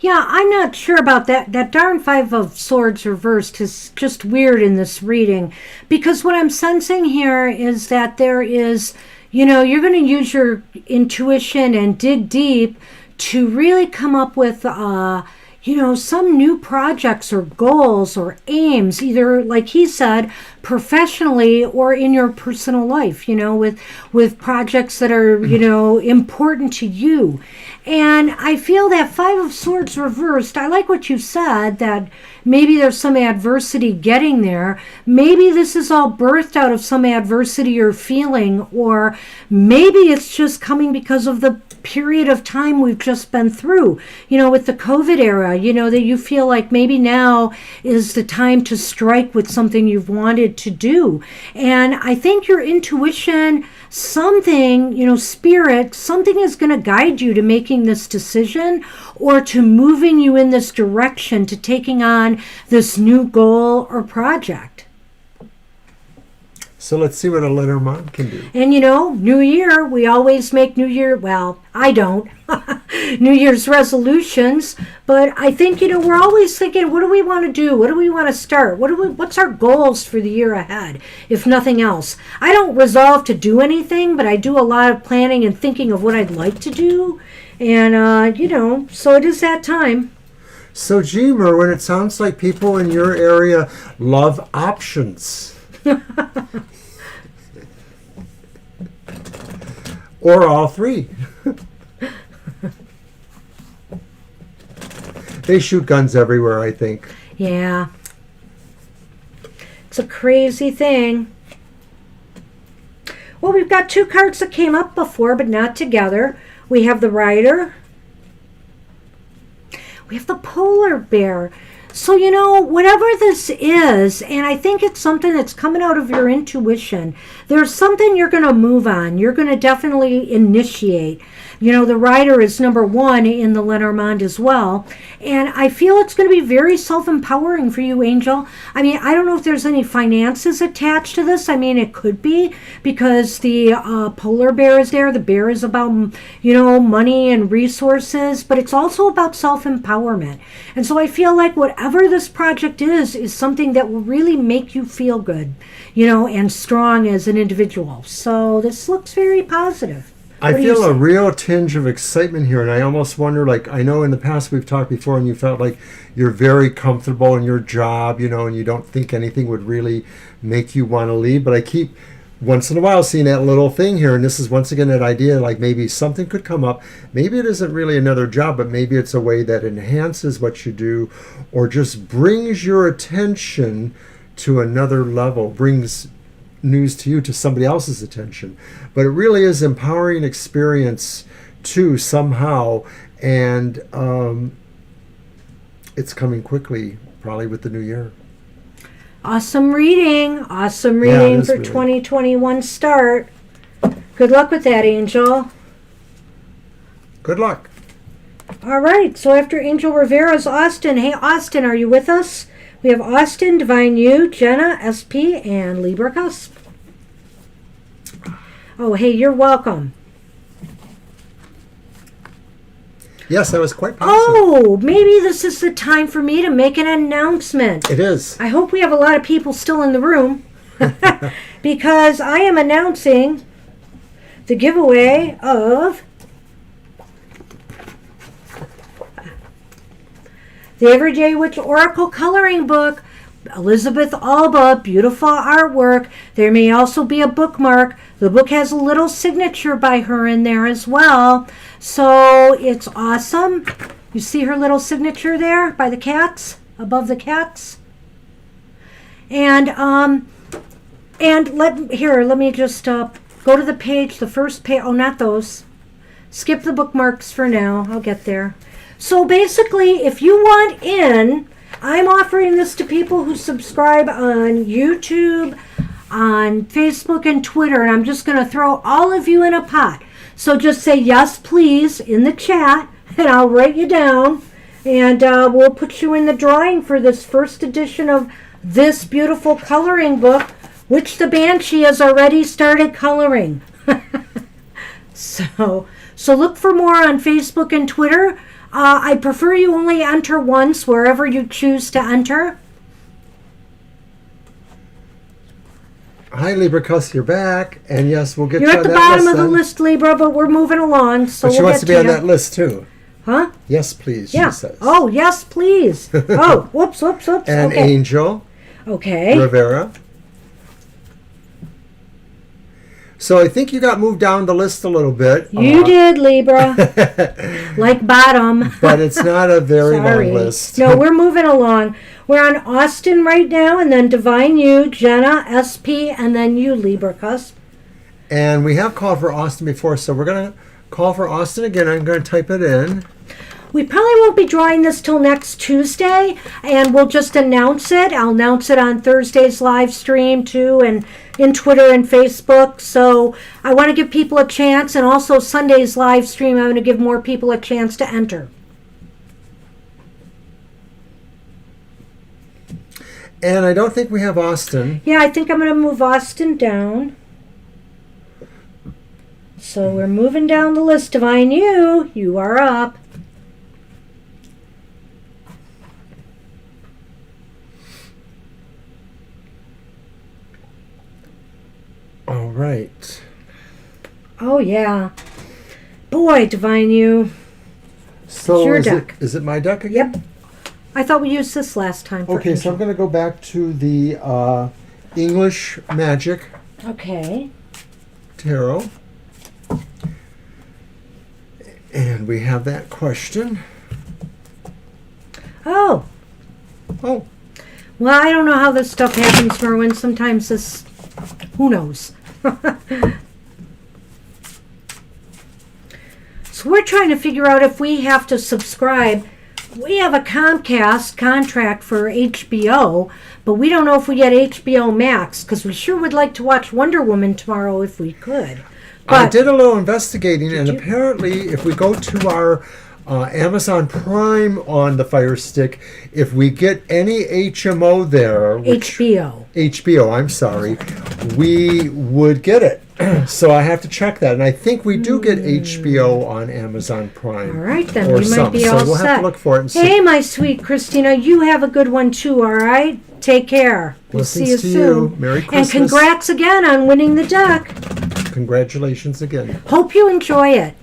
Yeah, I'm not sure about that. That darn Five of Swords reversed is just weird in this reading, because what I'm sensing here is that there is, you're going to use your intuition and dig deep to really come up with, some new projects or goals or aims, either, like he said, professionally or in your personal life, with projects that are, important to you. And I feel that Five of Swords reversed. I like what you said, that maybe there's some adversity getting there. Maybe this is all birthed out of some adversity you're feeling, or maybe it's just coming because of the period of time we've just been through, with the COVID era, that you feel like maybe now is the time to strike with something you've wanted to do. And I think your intuition, something, spirit, something is going to guide you to making this decision, or to moving you in this direction, to taking on this new goal or project. So let's see what a Lenormand can do. And New Year, we always make well, I don't, New Year's resolutions, but I think, we're always thinking, what do we want to do? What do we want to start? What's our goals for the year ahead, if nothing else? I don't resolve to do anything, but I do a lot of planning and thinking of what I'd like to do. And, so it is that time. So, gee, Merwin, it sounds like people in your area love options. Or all three. They shoot guns everywhere, I think. Yeah. It's a crazy thing. Well, we've got two cards that came up before, but not together. We have the Rider We have the polar bear. So, you know, whatever this is, and I think it's something that's coming out of your intuition, there's something you're going to move on. You're going to definitely initiate. You know, the rider is number 1 in the Lenormand as well. And I feel it's going to be very self-empowering for you, Angel. I mean, I don't know if there's any finances attached to this. I mean, it could be because the polar bear is there. The bear is about, you know, money and resources, but it's also about self-empowerment. And so I feel like whatever this project is something that will really make you feel good, you know, and strong as an individual. So this looks very positive. I feel a real tinge of excitement here, and I almost wonder, like, I know in the past we've talked before and you felt like you're very comfortable in your job, you know, and you don't think anything would really make you want to leave, but I keep once in a while seeing that little thing here, and this is once again that idea, like maybe something could come up. Maybe it isn't really another job, but maybe it's a way that enhances what you do or just brings your attention to another level, brings news to you to somebody else's attention. But it really is empowering experience too somehow, and it's coming quickly, probably with the new year. Awesome reading for really 2021 start. Good luck with that, Angel. Good luck. All right, so after Angel Rivera's Austin. Hey, Austin, are you with us? We have Austin, Divine You, Jenna, SP, and Libra Cusp. Oh, hey, you're welcome. Yes, that was quite positive. Oh, maybe this is the time for me to make an announcement. It is. I hope we have a lot of people still in the room because I am announcing the giveaway of the Everyday Witch Oracle Coloring Book, Elizabeth Alba, beautiful artwork. There may also be a bookmark. The book has a little signature by her in there as well. So it's awesome. You see her little signature there by the cats, above the cats. And let me just go to the page, the first page. Oh, not those. Skip the bookmarks for now. I'll get there. So basically, if you want in, I'm offering this to people who subscribe on YouTube, on Facebook, and Twitter, and I'm just going to throw all of you in a pot. So just say yes, please, in the chat, and I'll write you down, and we'll put you in the drawing for this first edition of this beautiful coloring book, which the Banshee has already started coloring. So look for more on Facebook and Twitter. I prefer you only enter once wherever you choose to enter. Hi, Libra Cuss, you're back. And yes, we'll get you on that list. You're at the bottom of the list, Libra, but we're moving along. So but she wants to be on that list, too. Huh? Yes, please, yeah. she says. Oh, yes, please. Oh, whoops. And okay. Angel. Okay. Rivera. So I think you got moved down the list a little bit. You did, Libra. Like bottom. But it's not a very long list. No, we're moving along. We're on Austin right now, and then Divine You, Jenna, SP, and then you, Libra Cusp. And we have called for Austin before, so we're going to call for Austin again. I'm going to type it in. We probably won't be drawing this till next Tuesday, and we'll just announce it. I'll announce it on Thursday's live stream, too, and in Twitter and Facebook. So I want to give people a chance, and also Sunday's live stream, I'm going to give more people a chance to enter. And I don't think we have Austin. Yeah, I think I'm going to move Austin down. So we're moving down the list. Divine you are up. All right. Oh, yeah. Boy, Divine You. So it's your deck. Is it my deck again? Yep. I thought we used this last time. Okay, so I'm going to go back to the English Magic Okay. Tarot. And we have that question. Oh. Oh. Well, I don't know how this stuff happens, Merwin. Sometimes this... Who knows? So we're trying to figure out if we have to subscribe we have a Comcast contract for HBO, but we don't know if we get HBO Max, because we sure would like to watch Wonder Woman tomorrow if we could. I But did a little investigating, and you? apparently, if we go to our Amazon Prime on the Fire Stick, if we get any HMO there, HBO, I'm sorry, we would get it. So I have to check that, and I think we do get HBO on Amazon Prime. All right, then or we might some. be So all we'll set. have to look for it and see. Hey, my sweet Christina, you have a good one too, all right? Take care. We'll see you Blessings to soon. you. Merry And Christmas. congrats again on winning the deck. Congratulations again. Hope you enjoy it.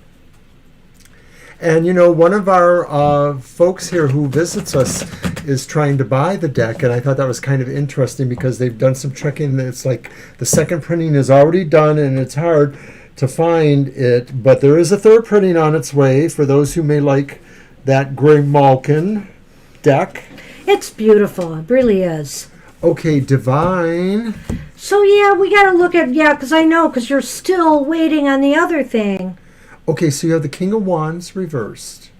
And one of our folks here who visits us is trying to buy the deck, and I thought that was kind of interesting because they've done some checking, and it's like the second printing is already done, and it's hard to find it, but there is a third printing on its way for those who may like that Gray Malkin deck. It's beautiful. It really is. Okay, Divine. So, yeah, we got to look at, because you're still waiting on the other thing. Okay, so you have the King of Wands reversed.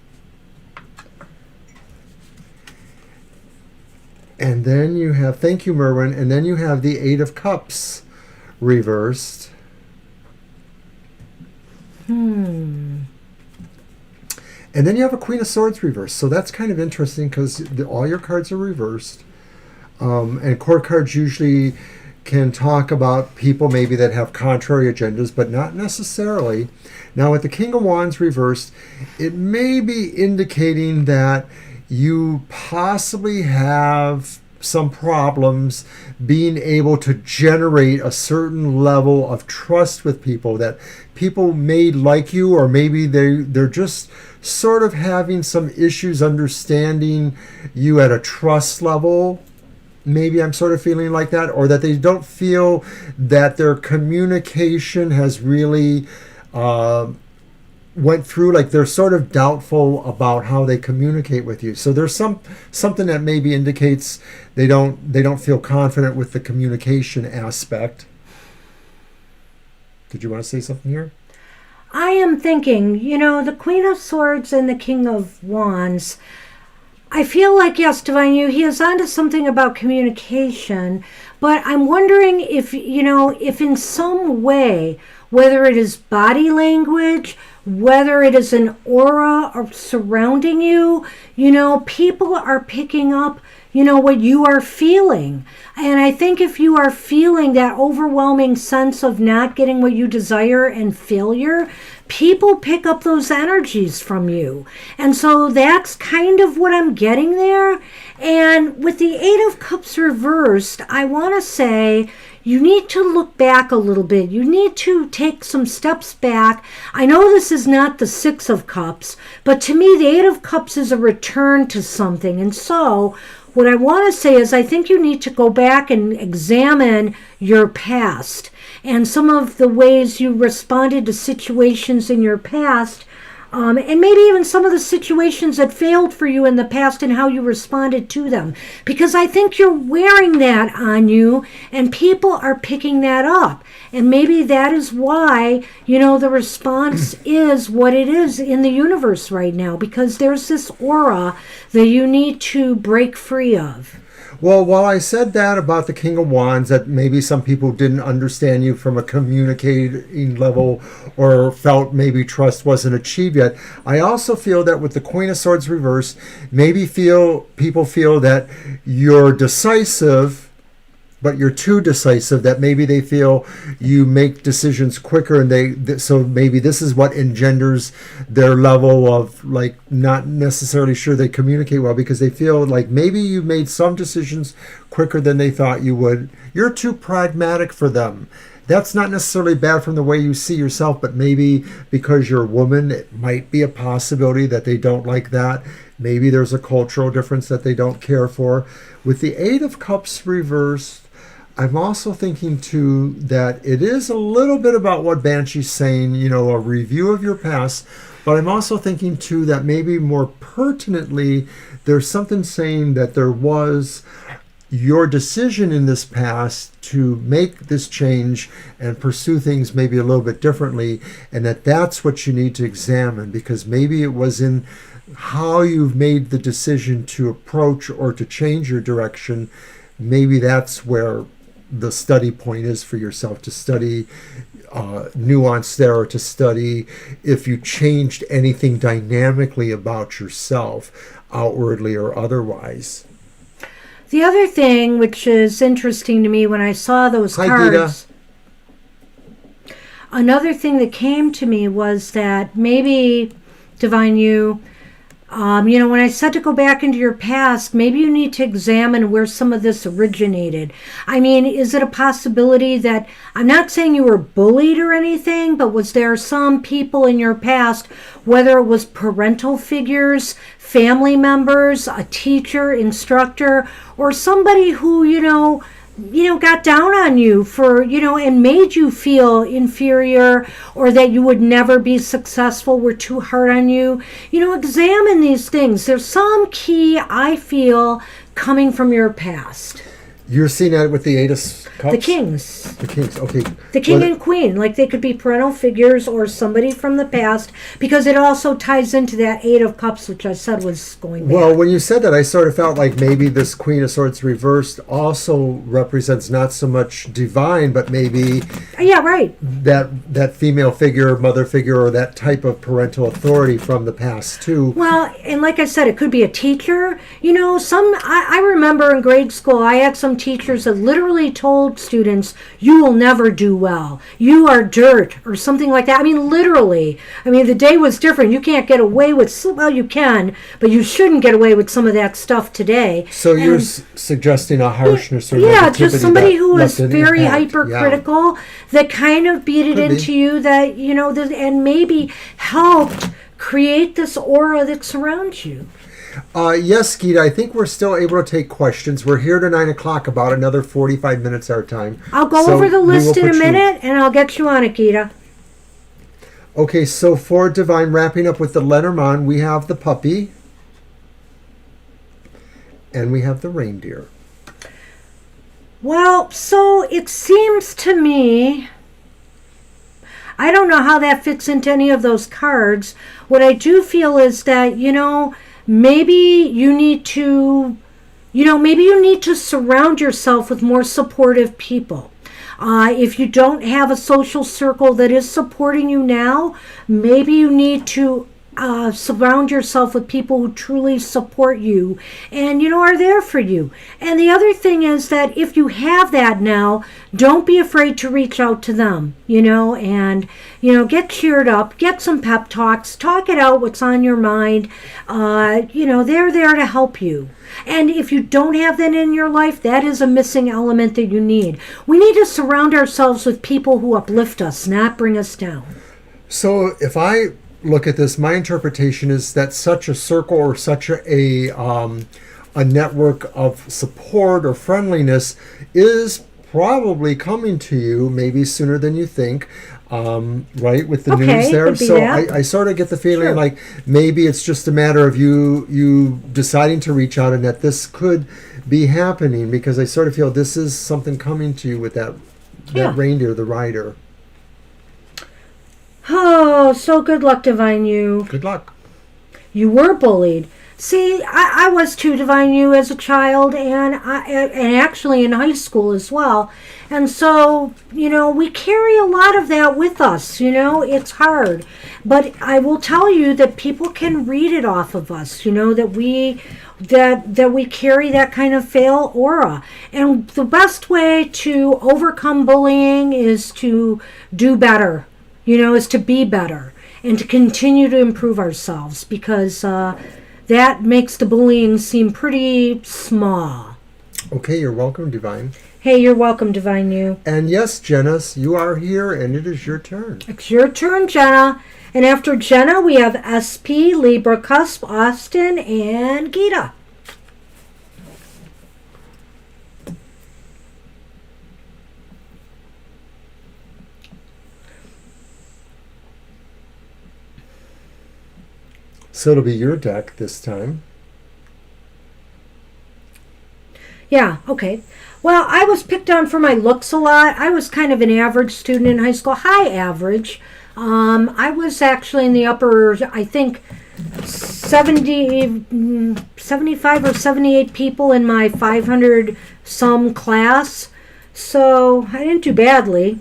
And then you have, thank you, Merwin, and then you have the Eight of Cups reversed. And then you have a Queen of Swords reversed. So that's kind of interesting because all your cards are reversed. And court cards usually can talk about people maybe that have contrary agendas, but not necessarily. Now with the King of Wands reversed, it may be indicating that you possibly have some problems being able to generate a certain level of trust with people, that people may like you, or maybe they're just sort of having some issues understanding you at a trust level. Maybe I'm sort of feeling like that, or that they don't feel that their communication has really went through, like they're sort of doubtful about how they communicate with you. So there's something that maybe indicates they don't feel confident with the communication aspect. Did you want to say something here? I am thinking, the Queen of Swords and the King of Wands, I feel like, yes, Divine, he is onto something about communication, but I'm wondering if in some way, whether it is body language, whether it is an aura surrounding you, people are picking up, what you are feeling. And I think if you are feeling that overwhelming sense of not getting what you desire and failure, people pick up those energies from you. And so that's kind of what I'm getting there. And with the Eight of Cups reversed, I want to say you need to look back a little bit. You need to take some steps back. I know this is not the Six of Cups, but to me, the Eight of Cups is a return to something. And so what I want to say is I think you need to go back and examine your past and some of the ways you responded to situations in your past, and maybe even some of the situations that failed for you in the past and how you responded to them. Because I think you're wearing that on you and people are picking that up. And maybe that is why, the response is what it is in the universe right now, because there's this aura that you need to break free of. Well, while I said that about the King of Wands, that maybe some people didn't understand you from a communicating level or felt maybe trust wasn't achieved yet, I also feel that with the Queen of Swords reversed, maybe people feel that you're decisive, but you're too decisive, that maybe they feel you make decisions quicker, and so maybe this is what engenders their level of like not necessarily sure they communicate well, because they feel like maybe you made some decisions quicker than they thought you would. You're too pragmatic for them. That's not necessarily bad from the way you see yourself, but maybe because you're a woman, it might be a possibility that they don't like that. Maybe there's a cultural difference that they don't care for. With the Eight of Cups reversed, I'm also thinking, too, that it is a little bit about what Banshee's saying, a review of your past. But I'm also thinking, too, that maybe more pertinently, there's something saying that there was your decision in this past to make this change and pursue things maybe a little bit differently, and that's what you need to examine, because maybe it was in how you've made the decision to approach or to change your direction, maybe that's where the study point is for yourself, to study nuance there, or to study if you changed anything dynamically about yourself, outwardly or otherwise. The other thing which is interesting to me when I saw those Hi, cards, Gita. another thing that came to me was that maybe, Divine You, when I said to go back into your past, maybe you need to examine where some of this originated. I mean, is it a possibility that, I'm not saying you were bullied or anything, but was there some people in your past, whether it was parental figures, family members, a teacher, instructor, or somebody who, got down on you for, and made you feel inferior, or that you would never be successful, were too hard on you. Examine these things. There's some key, I feel, coming from your past. You're seeing that with the Eight of Cups? The Kings. The Kings, okay. The King and Queen, like they could be parental figures or somebody from the past, because it also ties into that Eight of Cups, which I said was going back. Well, when you said that, I sort of felt like maybe this Queen of Swords reversed also represents not so much divine, but maybe yeah, right. that female figure, mother figure, or that type of parental authority from the past too. Well, and like I said, it could be a teacher. I remember in grade school, I had some teachers that literally told students, you will never do well. You are dirt, or something like that. I mean, literally. I mean, the day was different. You can't get away with, well, you can, but you shouldn't get away with some of that stuff today. So you're suggesting a harshness or yeah, just somebody who was very impact. hypercritical, that kind of beat it into you, that, and maybe helped create this aura that surrounds you. Yes, Gita, I think we're still able to take questions. We're here to 9 o'clock, about another 45 minutes our time. I'll go over the list in a minute, and I'll get you on it, Gita. Okay, so for Divine, wrapping up with the Lenormand, we have the puppy, and we have the reindeer. Well, so it seems to me, I don't know how that fits into any of those cards. What I do feel is that, maybe you need to surround yourself with more supportive people. If you don't have a social circle that is supporting you now, maybe you need to surround yourself with people who truly support you and, are there for you. And the other thing is that if you have that now, don't be afraid to reach out to them, and, get cheered up, get some pep talks, talk it out, what's on your mind. They're there to help you. And if you don't have that in your life, that is a missing element that you need. We need to surround ourselves with people who uplift us, not bring us down. So if I look at this, my interpretation is that such a circle or such a network of support or friendliness is probably coming to you maybe sooner than you think, right, with the news there. So I sort of get the feeling like maybe it's just a matter of you deciding to reach out, and that this could be happening, because I sort of feel this is something coming to you with that reindeer, the rider. Oh, so good luck, Divine You. Good luck. You were bullied. See, I was too, Divine You, as a child, and actually in high school as well. And so, we carry a lot of that with us. It's hard. But I will tell you that people can read it off of us, that we carry that kind of fail aura. And the best way to overcome bullying is to do better. Is to be better and to continue to improve ourselves, because that makes the bullying seem pretty small. Okay, you're welcome, Divine. Hey, you're welcome, Divine You. And yes, Jenna, you are here, and it is your turn. It's your turn, Jenna. And after Jenna, we have SP, Libra Cusp, Austin, and Gita. So it'll be your deck this time. Yeah, okay. Well, I was picked on for my looks a lot. I was kind of an average student in high school, high average. I was actually in the upper, I think, 75 or 78 people in my 500 some class. So I didn't do badly.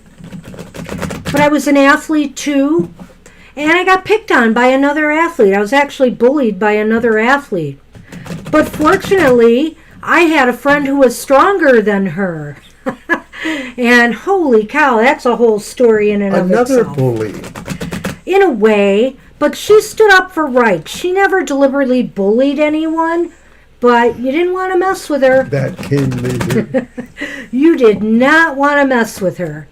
But I was an athlete too. And I got picked on by another athlete. I was actually bullied by another athlete. But fortunately, I had a friend who was stronger than her. And holy cow, that's a whole story in and of itself. Another bully. In a way, but she stood up for right. She never deliberately bullied anyone, but you didn't want to mess with her. That king lady. You did not want to mess with her.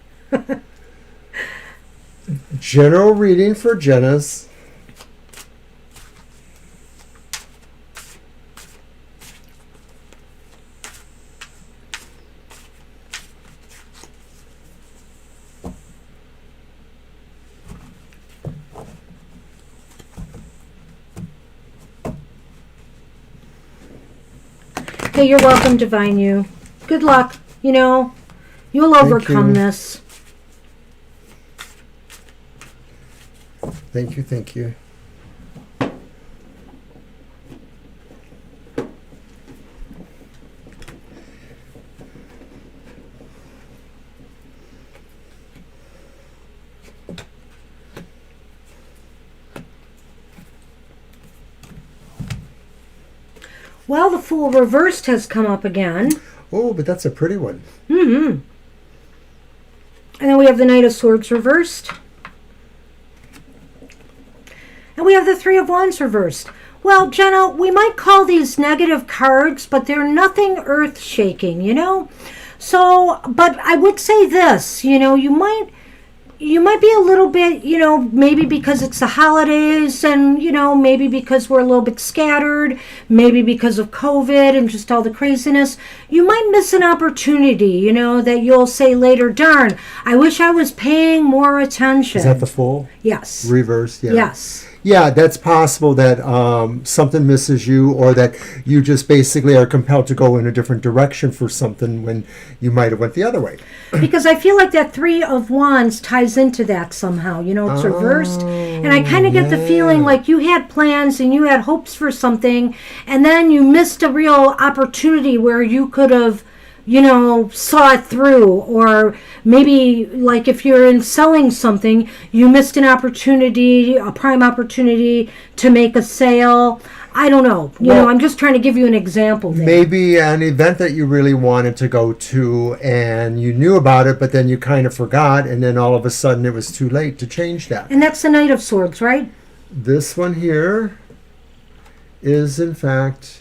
General reading for Jenna's. Hey, you're welcome, Divine You. Good luck. You'll overcome this. Thank you, thank you. Well, the Fool reversed has come up again. Oh, but that's a pretty one. Mm-hmm. And then we have the Knight of Swords reversed. And we have the Three of Wands reversed. Well, Jenna, we might call these negative cards, but they're nothing earth-shaking, So, but I would say this, you might be a little bit, maybe because it's the holidays and, maybe because we're a little bit scattered, maybe because of COVID and just all the craziness, you might miss an opportunity, that you'll say later, darn, I wish I was paying more attention. Is that the Fool? Yes. Reversed, yeah. Yes. Yeah, that's possible that something misses you, or that you just basically are compelled to go in a different direction for something when you might have went the other way. Because I feel like that Three of Wands ties into that somehow. It's reversed. And I kind of get the feeling like you had plans and you had hopes for something, and then you missed a real opportunity where you could have saw it through. Or maybe like if you're in selling something, you missed an opportunity, a prime opportunity to make a sale. I don't know. I'm just trying to give you an example there. Maybe an event that you really wanted to go to and you knew about it, but then you kind of forgot, and then all of a sudden it was too late to change that. And that's the Knight of Swords, right? This one here is, in fact...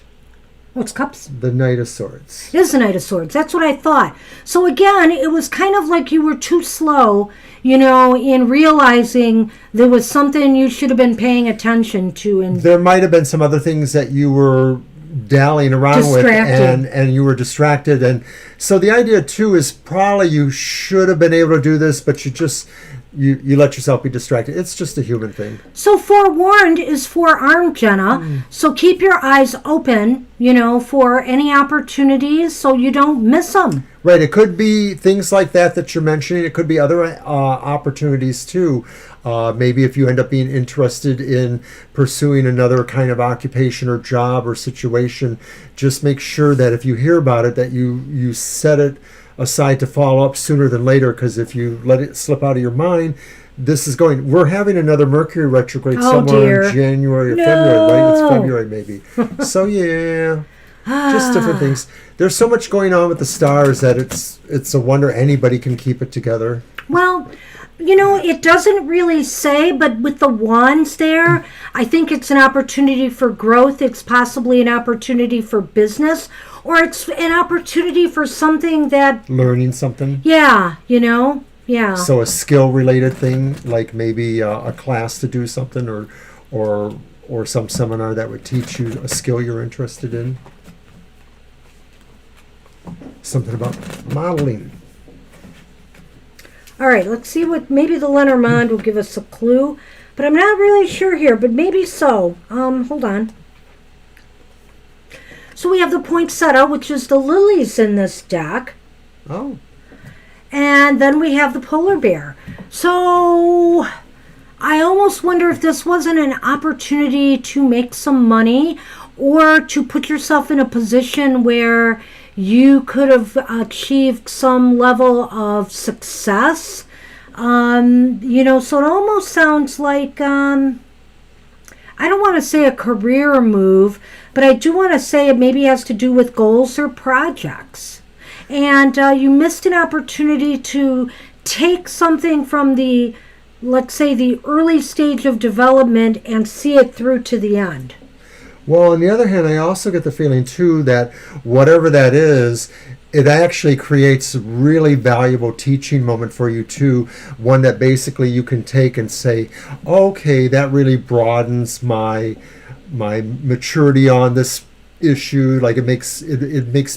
What's cups? The Knight of Swords. It is the Knight of Swords. That's what I thought. So again, it was kind of like you were too slow, in realizing there was something you should have been paying attention to. And there might have been some other things that you were dallying around with, and you were distracted. And so the idea too is probably you should have been able to do this, but you let yourself be distracted. It's just a human thing. So forewarned is forearmed, Jenna. So keep your eyes open, for any opportunities so you don't miss them. Right. It could be things like that you're mentioning. It could be other opportunities too. Maybe if you end up being interested in pursuing another kind of occupation or job or situation, just make sure that if you hear about it, that you set it aside to follow up sooner than later, because if you let it slip out of your mind, we're having another Mercury retrograde somewhere in January or February, right? It's February maybe. So yeah, just different things. There's so much going on with the stars that it's a wonder anybody can keep it together. Well, it doesn't really say, but with the wands there, I think it's an opportunity for growth. It's possibly an opportunity for business, or it's an opportunity for something that... Learning something? Yeah, yeah. So a skill-related thing, like maybe a class to do something, or some seminar that would teach you a skill you're interested in. Something about modeling. All right, let's see what... Maybe the Lenormand will give us a clue, but I'm not really sure here, but maybe so. Hold on. So we have the poinsettia, which is the lilies in this deck. Oh. And then we have the polar bear. So I almost wonder if this wasn't an opportunity to make some money or to put yourself in a position where you could have achieved some level of success. So it almost sounds like, I don't want to say a career move, but I do want to say it maybe has to do with goals or projects. And you missed an opportunity to take something from the, let's say, the early stage of development and see it through to the end. Well, on the other hand, I also get the feeling, too, that whatever that is, it actually creates a really valuable teaching moment for you, too. One that basically you can take and say, okay, that really broadens my maturity on this issue. Like it makes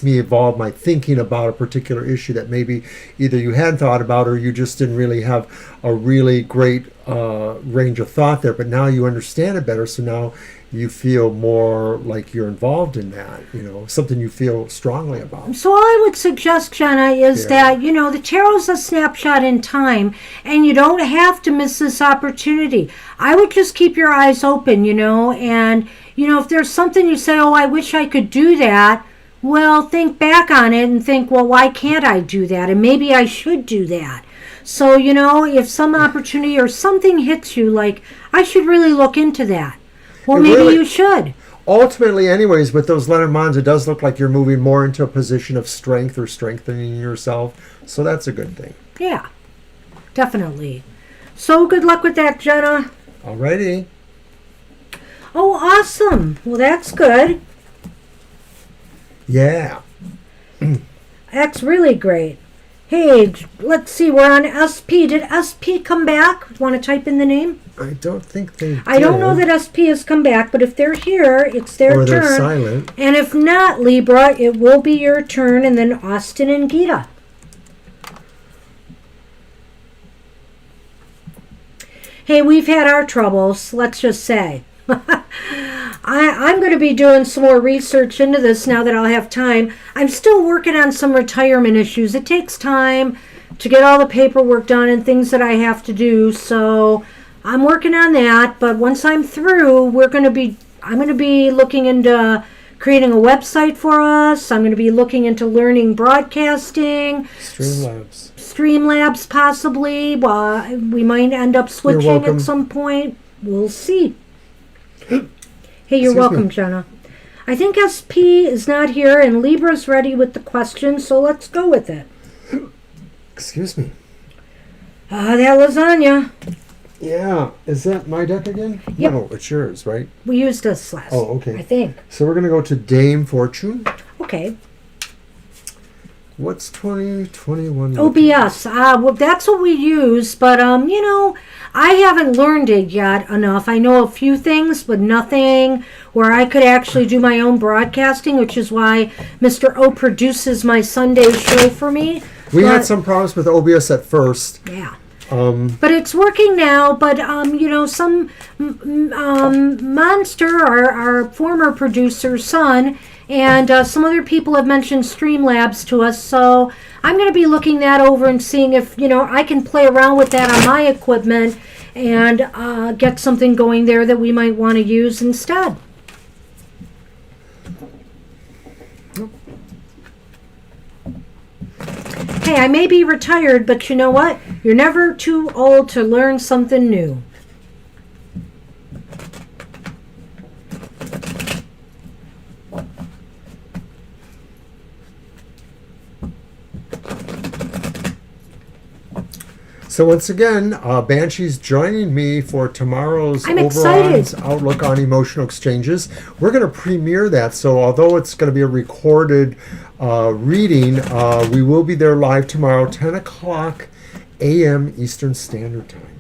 me evolve my thinking about a particular issue that maybe either you hadn't thought about or you just didn't really have a really great range of thought there. But now you understand it better, so now you feel more like you're involved in that, something you feel strongly about. So all I would suggest, Jenna, is that, the tarot's a snapshot in time, and you don't have to miss this opportunity. I would just keep your eyes open, and, if there's something you say, oh, I wish I could do that, well, think back on it and think, well, why can't I do that? And maybe I should do that. So, if some opportunity or something hits you, like, I should really look into that. Well, maybe you should. Ultimately, anyways, with those Lenormands, it does look like you're moving more into a position of strength or strengthening yourself. So that's a good thing. Yeah, definitely. So good luck with that, Jenna. Alrighty. Oh, awesome. Well, that's good. Yeah. That's really great. Hey, let's see. We're on SP. Did SP come back? Want to type in the name? I don't think they did. I don't know that SP has come back, but if they're here, it's their turn. Or they're silent. And if not, Libra, it will be your turn, and then Austin and Gita. Hey, we've had our troubles, let's just say. I'm going to be doing some more research into this now that I'll have time. I'm still working on some retirement issues. It takes time to get all the paperwork done and things that I have to do. So I'm working on that. But once I'm through, I'm going to be looking into creating a website for us. I'm going to be looking into learning broadcasting. Streamlabs possibly. We might end up switching at some point. We'll see. Hey, you're welcome, Jenna. I think SP is not here and Libra's ready with the question, so let's go with it. Excuse me. That lasagna. Yeah. Is that my deck again? Yep. No, it's yours, right? We used this last. Oh, okay. I think. So we're going to go to Dame Fortune. Okay. What's 2021? OBS. Well, that's what we use, but, I haven't learned it yet enough. I know a few things, but nothing where I could actually do my own broadcasting, which is why Mr. O produces my Sunday show for me. We had some problems with OBS at first. Yeah. But it's working now. But some monster, our former producer's son, and some other people have mentioned Streamlabs to us. So I'm going to be looking that over and seeing if I can play around with that on my equipment and get something going there that we might want to use instead. Hey, I may be retired, but you know what? You're never too old to learn something new. So once again, Banshee's joining me for tomorrow's Oberon's Outlook on Emotional Exchanges. We're going to premiere that, so although it's going to be a recorded reading, we will be there live tomorrow, 10 o'clock a.m. Eastern Standard Time.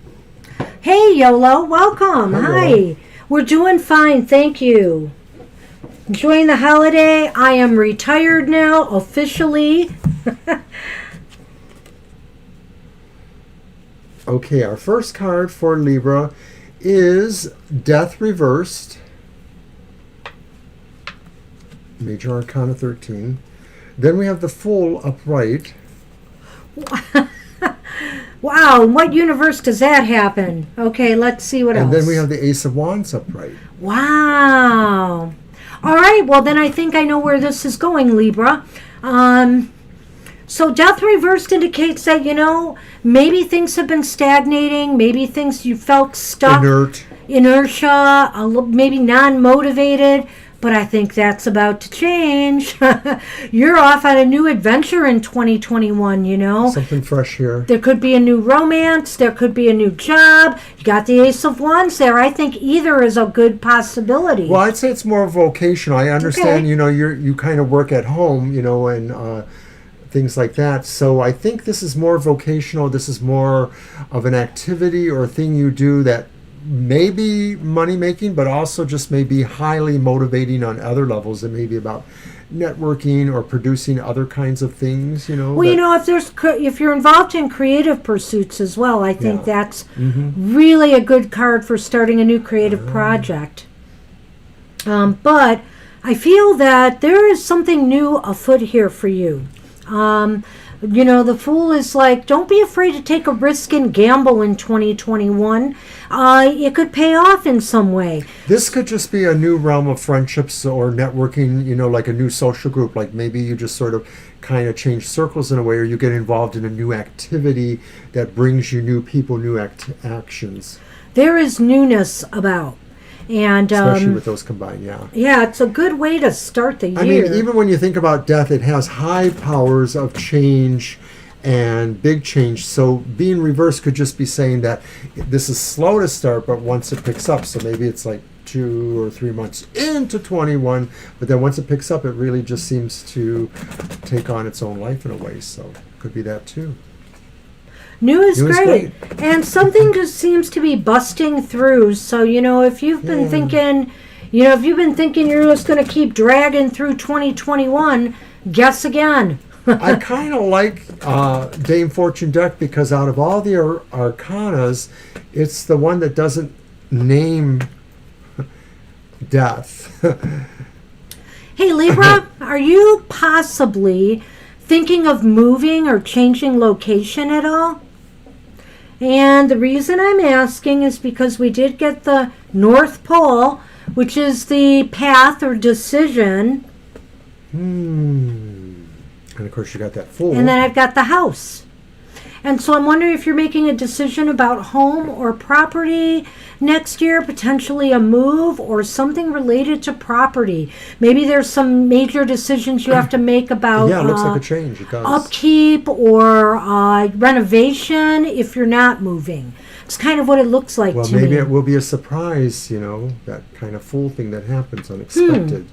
Hey, Yolo, welcome. Hi. Hi. We're doing fine, thank you. Enjoying the holiday. I am retired now, officially. Okay, our first card for Libra is Death Reversed, Major Arcana 13. Then we have the Fool upright. Wow, in what universe does that happen? Okay, let's see what else. And then we have the Ace of Wands upright. Wow. All right, well, then I think I know where this is going, Libra. So death reversed indicates that, maybe things have been stagnating. Maybe things you felt stuck. Inertia, maybe non-motivated. But I think that's about to change. You're off on a new adventure in 2021, Something fresh here. There could be a new romance. There could be a new job. You got the Ace of Wands there. I think either is a good possibility. Well, I'd say it's more vocational. I understand, you kind of work at home, and things like that. So I think this is more vocational. This is more of an activity or a thing you do that may be money making, but also just may be highly motivating on other levels. It may be about networking or producing other kinds of things, Well, if you're involved in creative pursuits as well, I think that's really a good card for starting a new creative project. But I feel that there is something new afoot here for you. The Fool is like, don't be afraid to take a risk and gamble in 2021. It could pay off in some way. This could just be a new realm of friendships or networking, like a new social group. Like maybe you just sort of kind of change circles in a way, or you get involved in a new activity that brings you new people, new actions. There is newness about. And especially with those combined, yeah, it's a good way to start the year. I mean, even when you think about death, it has high powers of change and big change. So being reversed could just be saying that this is slow to start, but once it picks up, so maybe it's like 2 or 3 months into 21, but then once it picks up, it really just seems to take on its own life in a way. So it could be that too. New is great. And something just seems to be busting through. So, if you've been thinking, you're just going to keep dragging through 2021, guess again. I kind of like Dame Fortune deck because out of all the arcanas, it's the one that doesn't name death. Hey, Libra, are you possibly thinking of moving or changing location at all? And the reason I'm asking is because we did get the North Pole, which is the path or decision. And of course you got that Fool. And then I've got the House. And so I'm wondering if you're making a decision about home or property next year, potentially a move or something related to property. Maybe there's some major decisions you have to make about it looks like a change. It does. Upkeep or renovation if you're not moving. It's kind of what it looks like to me. Well, maybe it will be a surprise, that kind of Fool thing that happens unexpected.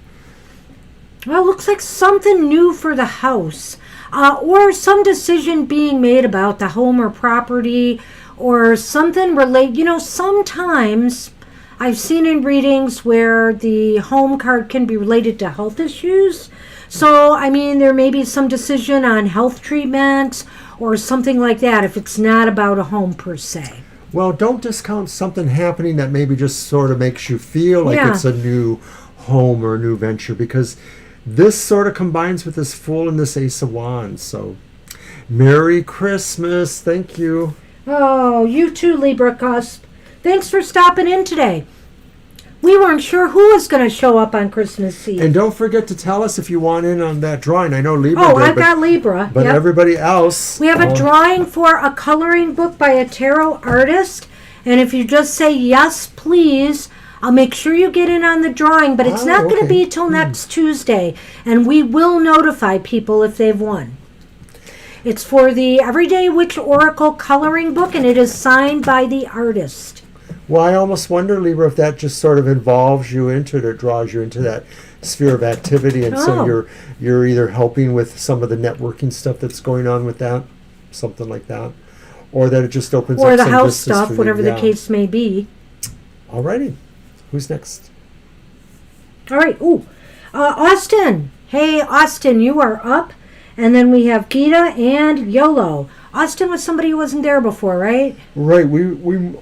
Well, it looks like something new for the House. Or some decision being made about the home or property or something related. Sometimes I've seen in readings where the home card can be related to health issues. So, there may be some decision on health treatment or something like that if it's not about a home per se. Well, don't discount something happening that maybe just sort of makes you feel like it's a new home or a new venture, because this sort of combines with this Fool and this Ace of Wands. So, Merry Christmas. Thank you. Oh, you too, Libra Cusp. Thanks for stopping in today. We weren't sure who was going to show up on Christmas Eve. And don't forget to tell us if you want in on that drawing. I know Libra did. I've got Libra. But everybody else. We have a drawing for a coloring book by a tarot artist. And if you just say yes, please, I'll make sure you get in on the drawing, but it's not going to be till next Tuesday, and we will notify people if they've won. It's for the Everyday Witch Oracle coloring book, and it is signed by the artist. Well, I almost wonder, Libra, if that just sort of involves you into it or draws you into that sphere of activity, and so you're either helping with some of the networking stuff that's going on with that, something like that, or that it just opens up some the house vistas stuff, for you. whatever the case may be. Alrighty. Who's next? All right. Austin. Hey, Austin, you are up. And then we have Gita and YOLO. Austin was somebody who wasn't there before, right? Right. We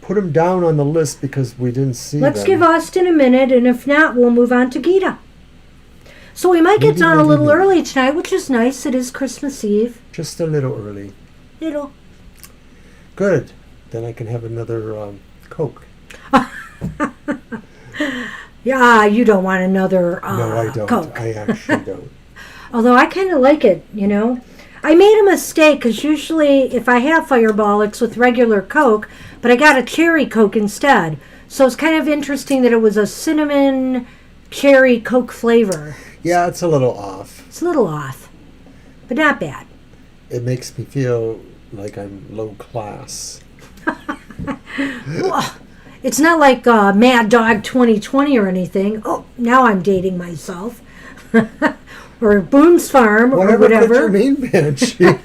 put him down on the list because we didn't see Let's give Austin a minute, and if not, we'll move on to Gita. So we might get done a little early tonight, which is nice. It is Christmas Eve. Just a little early. Little. Good. Then I can have another Coke. Yeah, you don't want another No, I don't. Coke. I actually don't. Although I kind of like it, you know. I made a mistake because usually if I have Fireball, it's with regular Coke, but I got a cherry Coke instead. So it's kind of interesting that it was a cinnamon cherry Coke flavor. Yeah, it's a little off. It's a little off, but not bad. It makes me feel like I'm low class. Well, it's not like Mad Dog 2020 or anything. Oh, now I'm dating myself. Or Boone's Farm or whatever. What you mean, Banshee? And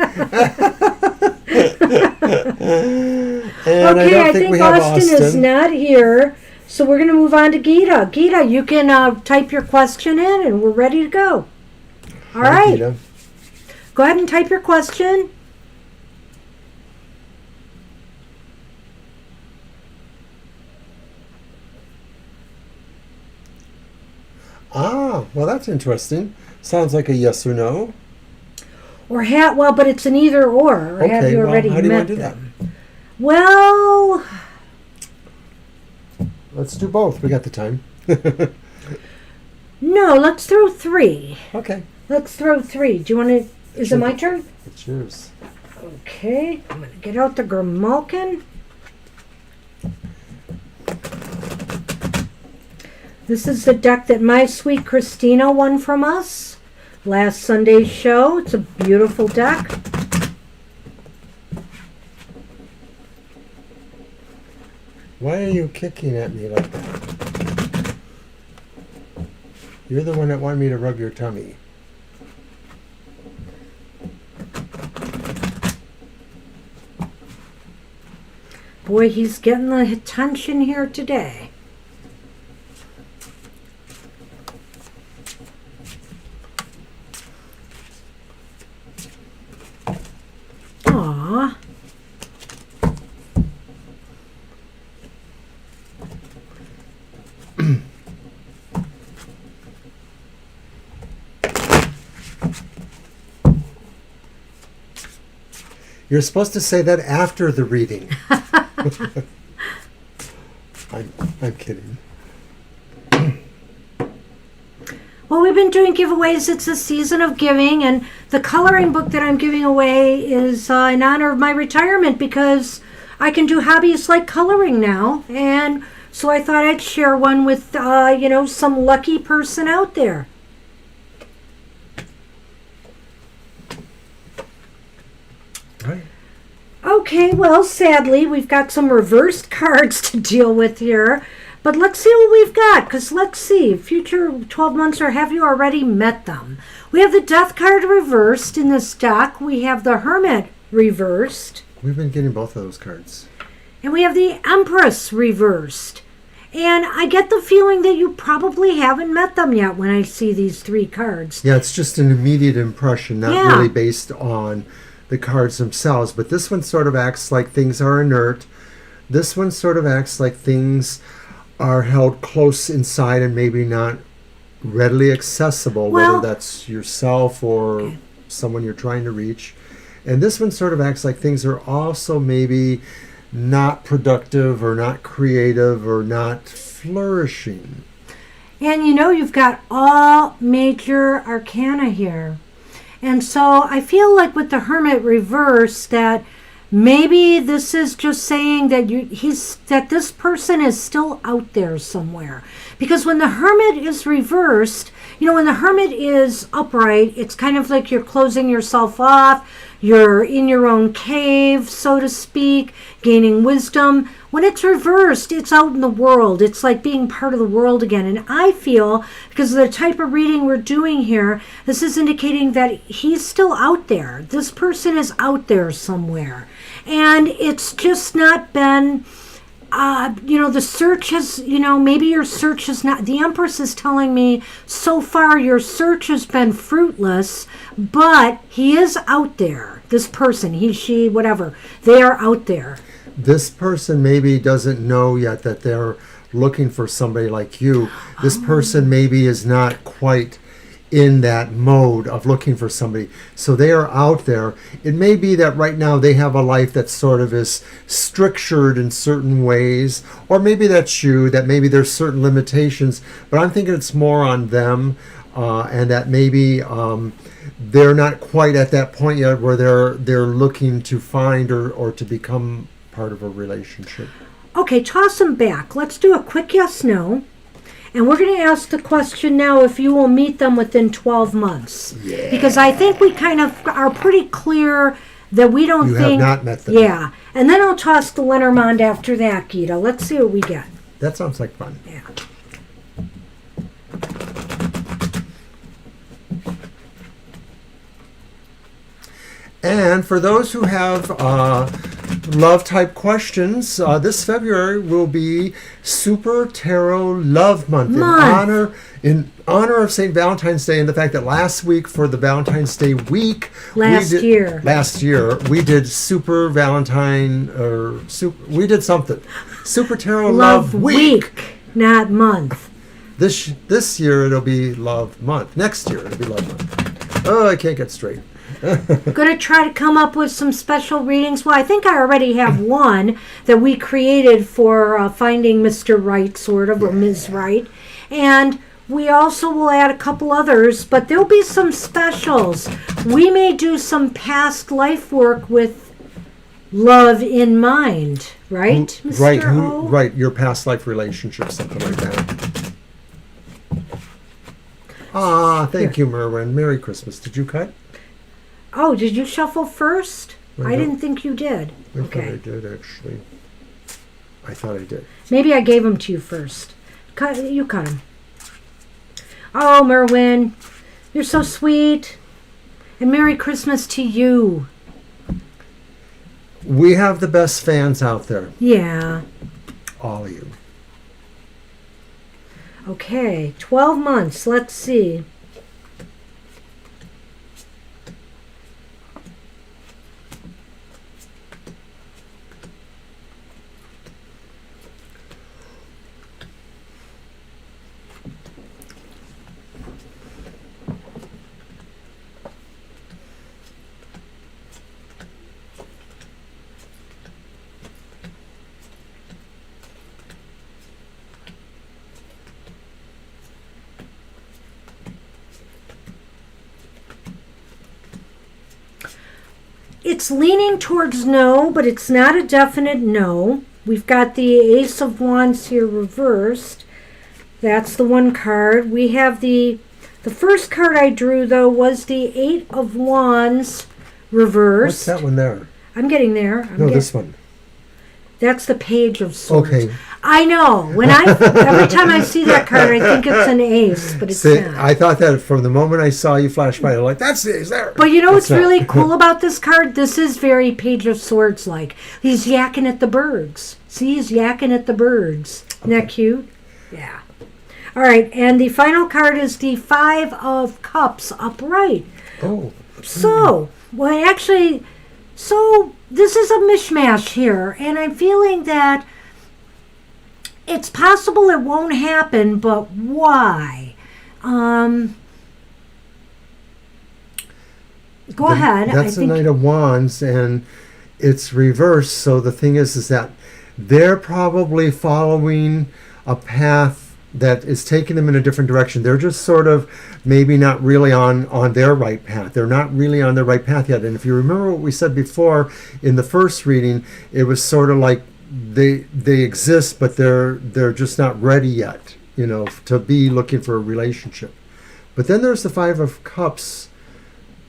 Okay, I think think we have Austin is not here. So we're going to move on to Gita. Gita, you can type your question in and we're ready to go. All Hi, right. Gita. Go ahead and type your question. Ah, well, that's interesting. Sounds like a yes or no. Or well, but it's an either or. Okay, have you well, already how do you want met to do that? them? Well, Let's do both. We got the time. no, let's throw 3. Okay. Let's throw 3. Do you want to, is it my turn? It's yours. Okay, I'm going to get out the Grimalkin. This is the deck that my sweet Christina won from us last Sunday's show. It's a beautiful deck. Why are you kicking at me like that? You're the one that wanted me to rub your tummy. Boy, he's getting the attention here today. Aww. You're supposed to say that after the reading. I'm kidding. Well, we've been doing giveaways. It's a season of giving, and the coloring book that I'm giving away is in honor of my retirement because I can do hobbies like coloring now, and so I thought I'd share one with some lucky person out there. Right. Okay, well, sadly, we've got some reversed cards to deal with here. But let's see what we've got, because let's see. Future 12 months, or have you already met them? We have the Death card reversed in this deck. We have the Hermit reversed. We've been getting both of those cards. And we have the Empress reversed. And I get the feeling that you probably haven't met them yet when I see these 3 cards. Yeah, it's just an immediate impression, not Yeah. really based on the cards themselves. But this one sort of acts like things are inert. This one sort of acts like things are held close inside and maybe not readily accessible, Well, whether that's yourself or someone you're trying to reach. And this one sort of acts like things are also maybe not productive or not creative or not flourishing. And you've got all major arcana here. And so I feel like with the Hermit reverse that maybe this is just saying that that this person is still out there somewhere. Because when the Hermit is reversed, when the Hermit is upright, it's kind of like you're closing yourself off. You're in your own cave, so to speak, gaining wisdom. When it's reversed, it's out in the world. It's like being part of the world again. And I feel, because of the type of reading we're doing here, this is indicating that he's still out there. This person is out there somewhere. And it's just not been, the search has, maybe your search is not, the Empress is telling me so far your search has been fruitless, but he is out there. This person, he, she, whatever, they are out there. This person maybe doesn't know yet that they're looking for somebody like you. This person maybe is not quite in that mode of looking for somebody. So they are out there. It may be that right now they have a life that sort of is structured in certain ways, or maybe that's you, that maybe there's certain limitations, but I'm thinking it's more on them, and that maybe they're not quite at that point yet where they're looking to find or to become part of a relationship. Okay, toss them back. Let's do a quick yes/no. And we're going to ask the question now if you will meet them within 12 months. Yeah. Because I think we kind of are pretty clear that we don't You think... have not met them. Yeah. And then I'll toss the Lenormand after that, Gita. Let's see what we get. That sounds like fun. Yeah. And for those who have love type questions, this February will be Super Tarot Love Month. In honor of St. Valentine's Day, and the fact that last week for the Valentine's Day week Last year we did Super Valentine we did something. Super Tarot Love Week, not month. This year it'll be Love Month. Next year it'll be Love Month. Oh, I can't get straight. Going to try to come up with some special readings. Well, I think I already have one that we created for finding Mr. Right, sort of, or Ms. Right. And we also will add a couple others, but there'll be some specials. We may do some past life work with love in mind, right, Mr. Right, O? right, your past life relationship, something like that. Thank you, Merwin. Merry Christmas. Did you cut? Oh, did you shuffle first? I I didn't think you did. I thought I Okay. did, actually. I thought I did. Maybe I gave them to you first. You cut them. Oh, Merwin, you're so sweet. And Merry Christmas to you. We have the best fans out there. Yeah. All of you. Okay, 12 months. Let's see. It's leaning towards no, but it's not a definite no. We've got the Ace of Wands here reversed. That's the one card. We have the first card I drew, though, was the Eight of Wands reversed. What's that one there? I'm getting there. This one. That's the Page of Swords. Okay. I know. Every time I see that card, I think it's an ace, but it's See, not. I thought that from the moment I saw you flash by, I'm like, that's the ace there. But you know what's It's not. really cool about this card? This is very Page of Swords like. He's yakking at the birds. See, he's yakking at the birds. Isn't that cute? Yeah. All right, and the final card is the Five of Cups upright. Oh. So this is a mishmash here, and I'm feeling that it's possible it won't happen, but why? Go ahead. That's the Knight of Wands, and it's reversed. So the thing is that they're probably following a path that is taking them in a different direction. They're just sort of maybe not really on their right path. They're not really on their right path yet. And if you remember what we said before in the first reading, it was sort of like they exist, but they're just not ready yet, to be looking for a relationship. But then there's the Five of Cups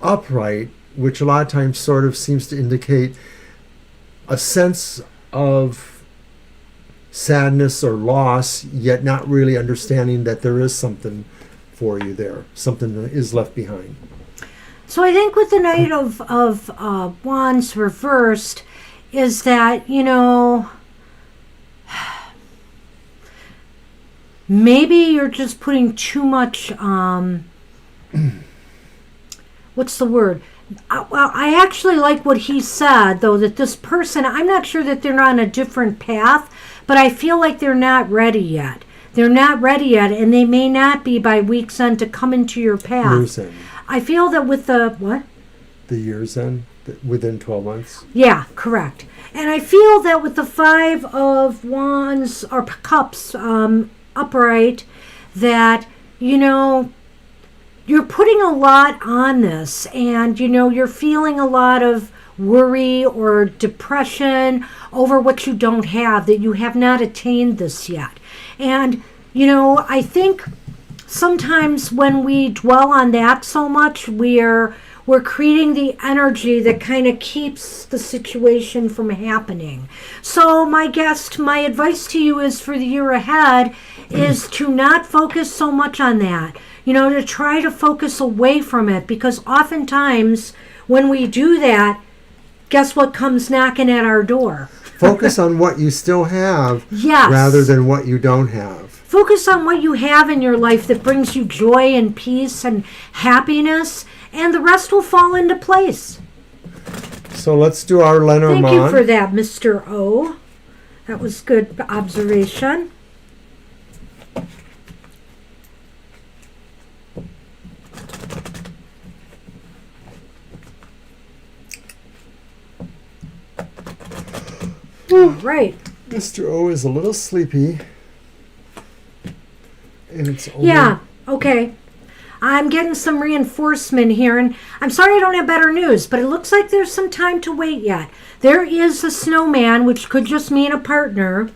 upright, which a lot of times sort of seems to indicate a sense of sadness or loss, yet not really understanding that there is something for you there, something that is left behind. So I think with the Knight of Wands reversed is that, maybe you're just putting too much, what's the word? Well, I actually like what he said, though, that this person, I'm not sure that they're on a different path, but I feel like they're not ready yet. They're not ready yet, and they may not be by week's end to come into your path. Year's end. I feel that with the, what? The year's end, within 12 months. Yeah, correct. And I feel that with the 5 of Wands or Cups upright, that, you know, you're putting a lot on this, and, you know, you're feeling a lot of worry or depression over what you don't have, that you have not attained this yet. And, you know, I think sometimes when we dwell on that so much, we're creating the energy that kind of keeps the situation from happening. So my advice to you is for the year ahead is to not focus so much on that. You know, to try to focus away from it, because oftentimes when we do that, guess what comes knocking at our door? Focus on what you still have, yes, rather than what you don't have. Focus on what you have in your life that brings you joy and peace and happiness, and the rest will fall into place. So let's do our Lenormand. Thank you for that, Mr. O. That was good observation. All right. Mr. O is a little sleepy. And it's only... Yeah, okay. I'm getting some reinforcement here, and I'm sorry I don't have better news, but it looks like there's some time to wait yet. There is a snowman, which could just mean a partner.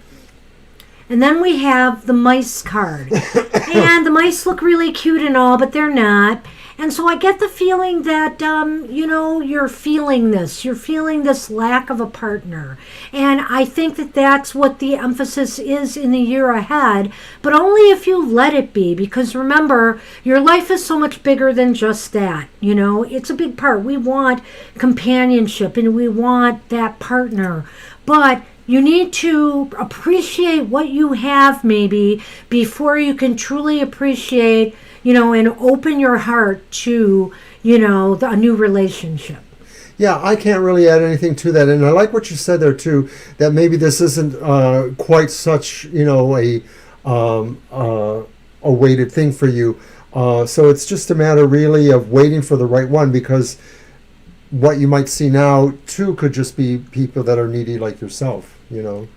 And then we have the mice card. And the mice look really cute and all, but they're not. And so I get the feeling that, you know, you're feeling this. You're feeling this lack of a partner. And I think that that's what the emphasis is in the year ahead, but only if you let it be. Because remember, your life is so much bigger than just that. You know, it's a big part. We want companionship and we want that partner. But you need to appreciate what you have maybe before you can truly appreciate, you know, and open your heart to, you know, a new relationship. Yeah, I can't really add anything to that. And I like what you said there, too, that maybe this isn't quite such, you know, a weighted thing for you. So it's just a matter, really, of waiting for the right one, because what you might see now, too, could just be people that are needy like yourself, you know.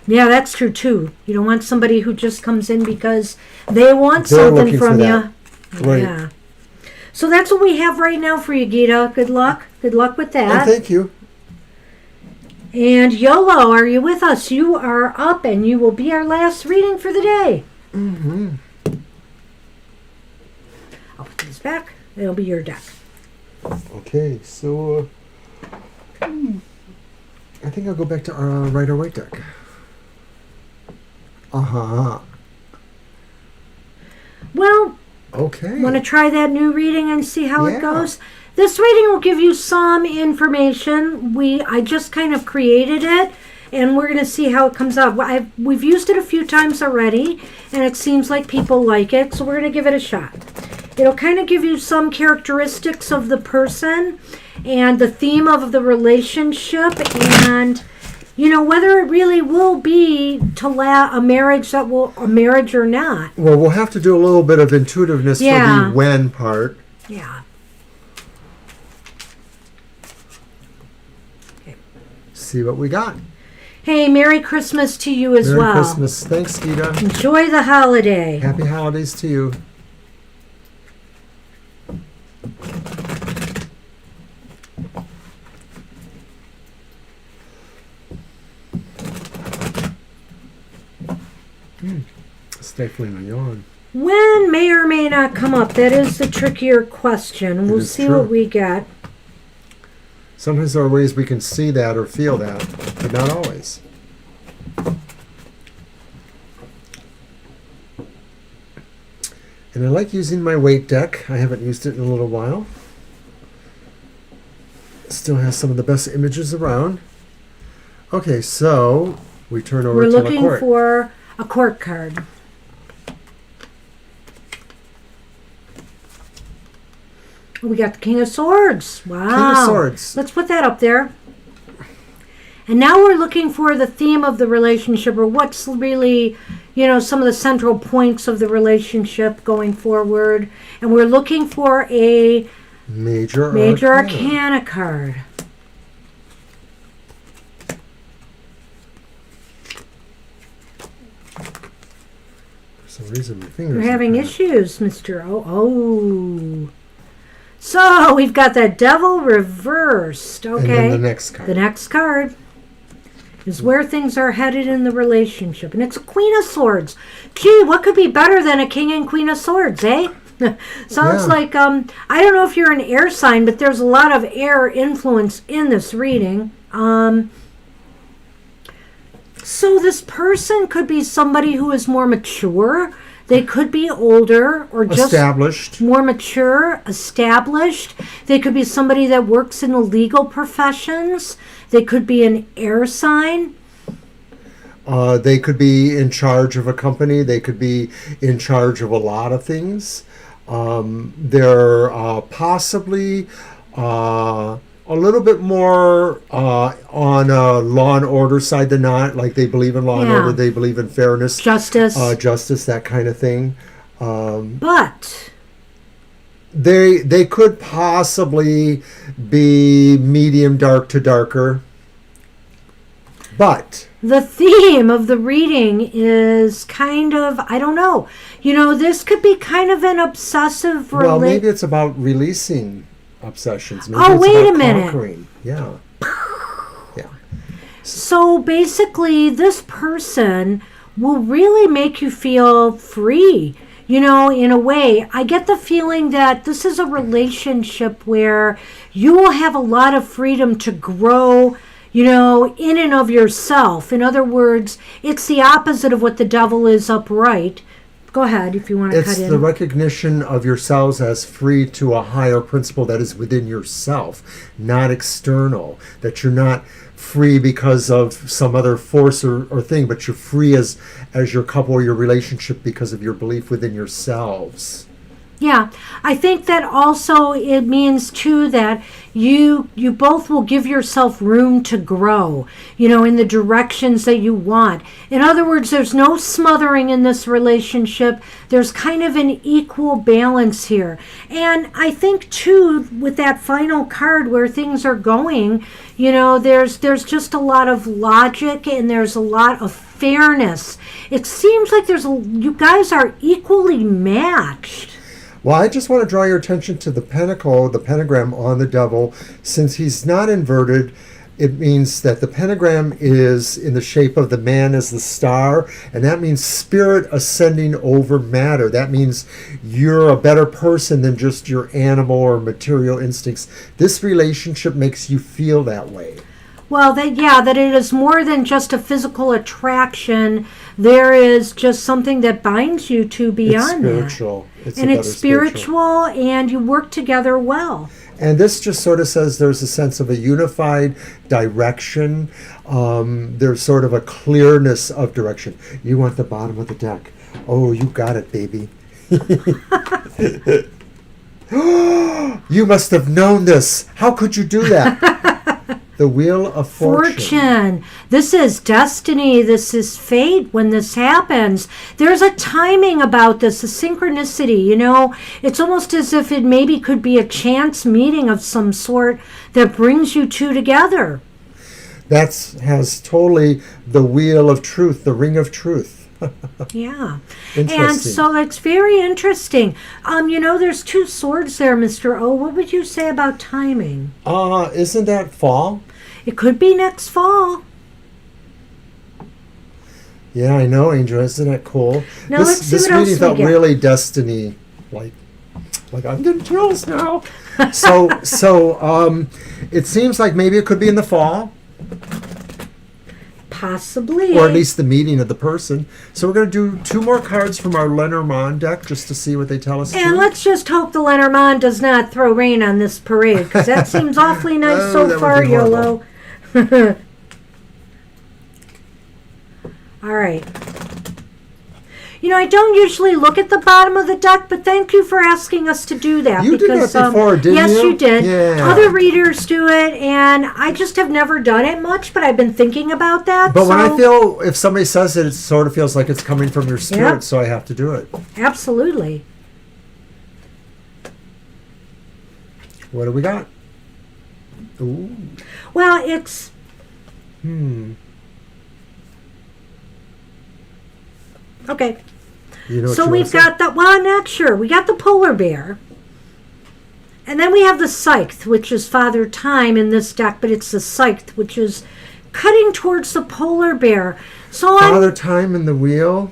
Yeah, that's true, too. You don't want somebody who just comes in because they want something from you. Right. Yeah. So that's what we have right now for you, Gita. Good luck. Good luck with that. Oh, thank you. And YOLO, are you with us? You are up, and you will be our last reading for the day. Mm-hmm. I'll put these back. It'll be your deck. Okay, so I think I'll go back to our Rider-Waite deck. Uh-huh. Well, okay. Want to try that new reading and see how Yeah. it goes? This reading will give you some information. I just kind of created it, and we're going to see how it comes out. We've used it a few times already, and it seems like people like it, so we're going to give it a shot. It'll kind of give you some characteristics of the person and the theme of the relationship, and you know whether it really will be a marriage or not. Well, we'll have to do a little bit of intuitiveness for the when part. Yeah. Okay. See what we got. Hey, Merry Christmas to you as well. Merry Christmas. Thanks, Gita. Enjoy the holiday. Happy holidays to you. Stifling a yawn. When may or may not come up, that is the trickier question. We'll see what we get. Sometimes there are ways we can see that or feel that, but not always. And I like using my Waite deck. I haven't used it in a little while. It still has some of the best images around. Okay, so we turn over to the court. We're looking for a court card. We got the King of Swords. Wow. King of Swords. Let's put that up there. And now we're looking for the theme of the relationship, or what's really, some of the central points of the relationship going forward. And we're looking for a Major Arcana card. For some reason, my fingers You're having are issues, Mr. Oh. So we've got that Devil reversed. Okay. And then the next card. The next card is where things are headed in the relationship. And it's a Queen of Swords. Gee, what could be better than a King and Queen of Swords, eh? Sounds like, I don't know if you're an air sign, but there's a lot of air influence in this reading. So this person could be somebody who is more mature. They could be older or just established, more mature, established. They could be somebody that works in the legal professions. They could be an air sign. They could be in charge of a company. They could be in charge of a lot of things. They're possibly a little bit more on law and order side than not. Like they believe in law and order. They believe in fairness. Justice, that kind of thing. But they could possibly be medium dark to darker. But the theme of the reading is kind of, I don't know. This could be kind of an obsessive well, maybe it's about releasing obsessions. Maybe oh, it's wait about a minute. Conquering. Yeah. So basically, this person will really make you feel free. In a way, I get the feeling that this is a relationship where you will have a lot of freedom to grow, in and of yourself. In other words, it's the opposite of what the Devil is upright. Go ahead if you want to cut in. It's the recognition of yourselves as free to a higher principle that is within yourself, not external. That you're not free because of some other force or thing, but you're free as your couple or your relationship because of your belief within yourselves. Yeah, I think that also it means too that you both will give yourself room to grow, in the directions that you want. In other words, there's no smothering in this relationship. There's kind of an equal balance here. And I think too, with that final card where things are going, there's just a lot of logic and there's a lot of fairness. It seems like you guys are equally matched. Well, I just want to draw your attention to the pentacle, the pentagram on the Devil. Since he's not inverted, it means that the pentagram is in the shape of the man as the star, and that means spirit ascending over matter. That means you're a better person than just your animal or material instincts. This relationship makes you feel that way. Well, that it is more than just a physical attraction. There is just something that binds you to beyond it's spiritual. that. And it's spiritual, and you work together well. And this just sort of says there's a sense of a unified direction. There's sort of a clearness of direction. You want the bottom of the deck. Oh, you got it, baby. You must have known this. How could you do that? The Wheel of Fortune. This is destiny. This is fate when this happens. There's a timing about this, a synchronicity, It's almost as if it maybe could be a chance meeting of some sort that brings you two together. That has totally the Wheel of Truth, the Ring of Truth. Yeah. And so it's very interesting. There's two swords there, Mr. O. What would you say about timing? Isn't that fall? It could be next fall. Yeah, I know, Angel. Isn't that cool? Now let's see what else we get. This reading felt really destiny, like I'm getting chills now. So it seems like maybe it could be in the fall. Possibly. Or at least the meeting of the person. So we're going to do 2 more cards from our Lenormand deck just to see what they tell us. And let's just hope the Lenormand does not throw rain on this parade, because that seems awfully nice so far, YOLO. All right. I don't usually look at the bottom of the deck, but thank you for asking us to do that. You did that before, didn't yes, you? you did. Yeah. Other readers do it, and I just have never done it much, but I've been thinking about that. But when I feel, if somebody says it, it sort of feels like it's coming from your spirit, Yep. so I have to do it. Absolutely. What do we got? Ooh. Well, it's... Okay. You know what So you we've wanna got the... Well, I'm not sure. We got the polar bear. And then we have the scythe, which is Father Time in this deck, but it's the scythe, which is cutting towards the polar bear. So say? Father Time in the wheel.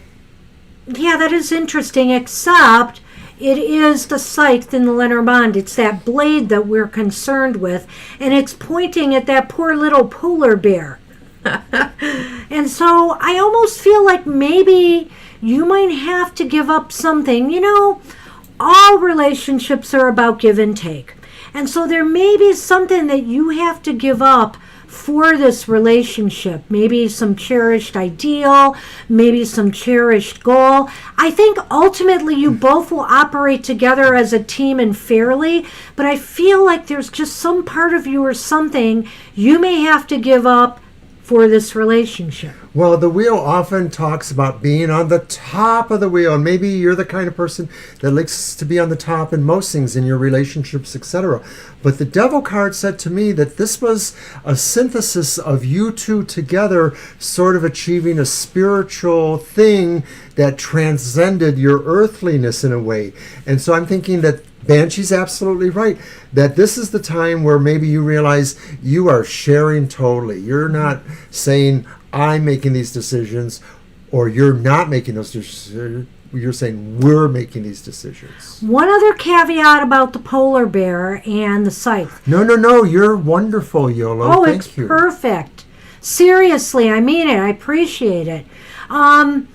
yeah, that is interesting, except it is the scythe in the Lenormand. It's that blade that we're concerned with, and it's pointing at that poor little polar bear. And so I almost feel like maybe you might have to give up something. All relationships are about give and take. And so there may be something that you have to give up for this relationship. Maybe some cherished ideal, maybe some cherished goal. I think ultimately you both will operate together as a team and fairly, but I feel like there's just some part of you or something you may have to give up for this relationship. Well, the wheel often talks about being on the top of the wheel, and maybe you're the kind of person that likes to be on the top in most things in your relationships, etc. But the Devil card said to me that this was a synthesis of you two together sort of achieving a spiritual thing that transcended your earthliness in a way. And so I'm thinking that Banshee's absolutely right, that this is the time where maybe you realize you are sharing totally. You're not saying, I'm making these decisions, or you're not making those decisions. You're saying, we're making these decisions. One other caveat about the polar bear and the scythe. No. You're wonderful, Yolo. Oh, Thank it's you. perfect. Seriously, I mean it. I appreciate it. One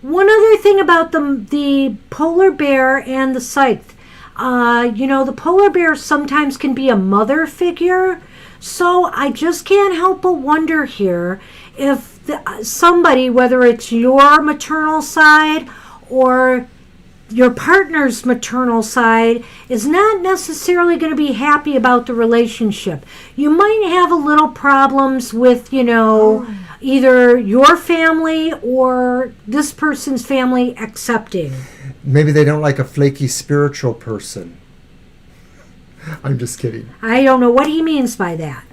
other thing about the polar bear and the scythe. The polar bear sometimes can be a mother figure. So I just can't help but wonder here if somebody, whether it's your maternal side or your partner's maternal side, is not necessarily going to be happy about the relationship. You might have a little problems with, either your family or this person's family accepting. Maybe they don't like a flaky spiritual person. I'm just kidding. I don't know what he means by that.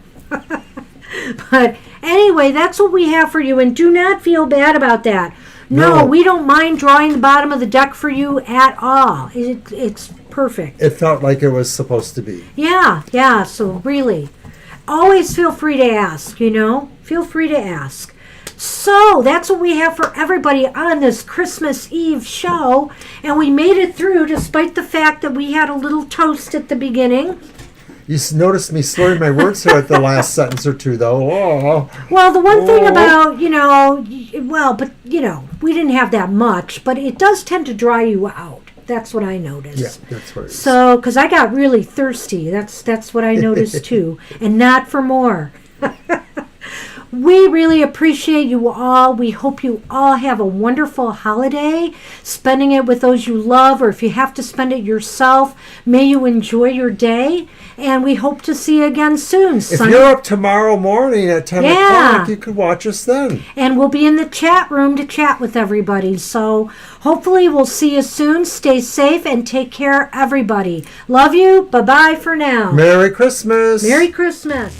But anyway, that's what we have for you, and do not feel bad about that. No, we don't mind drawing the bottom of the deck for you at all. It's perfect. It felt like it was supposed to be. Yeah, so really, always feel free to ask, Feel free to ask. So that's what we have for everybody on this Christmas Eve show. And we made it through despite the fact that we had a little toast at the beginning. You noticed me slurring my words here at the last sentence or two, though. Oh. Well, the one thing about, we didn't have that much, but it does tend to dry you out. That's what I noticed. Yeah, that's what it is. So, because I got really thirsty. That's what I noticed too. And not for more. We really appreciate you all. We hope you all have a wonderful holiday, spending it with those you love, or if you have to spend it yourself, may you enjoy your day. And we hope to see you again soon. If you're up tomorrow morning at 10 o'clock, you could watch us then. And we'll be in the chat room to chat with everybody. So hopefully we'll see you soon. Stay safe and take care, everybody. Love you. Bye-bye for now. Merry Christmas. Merry Christmas.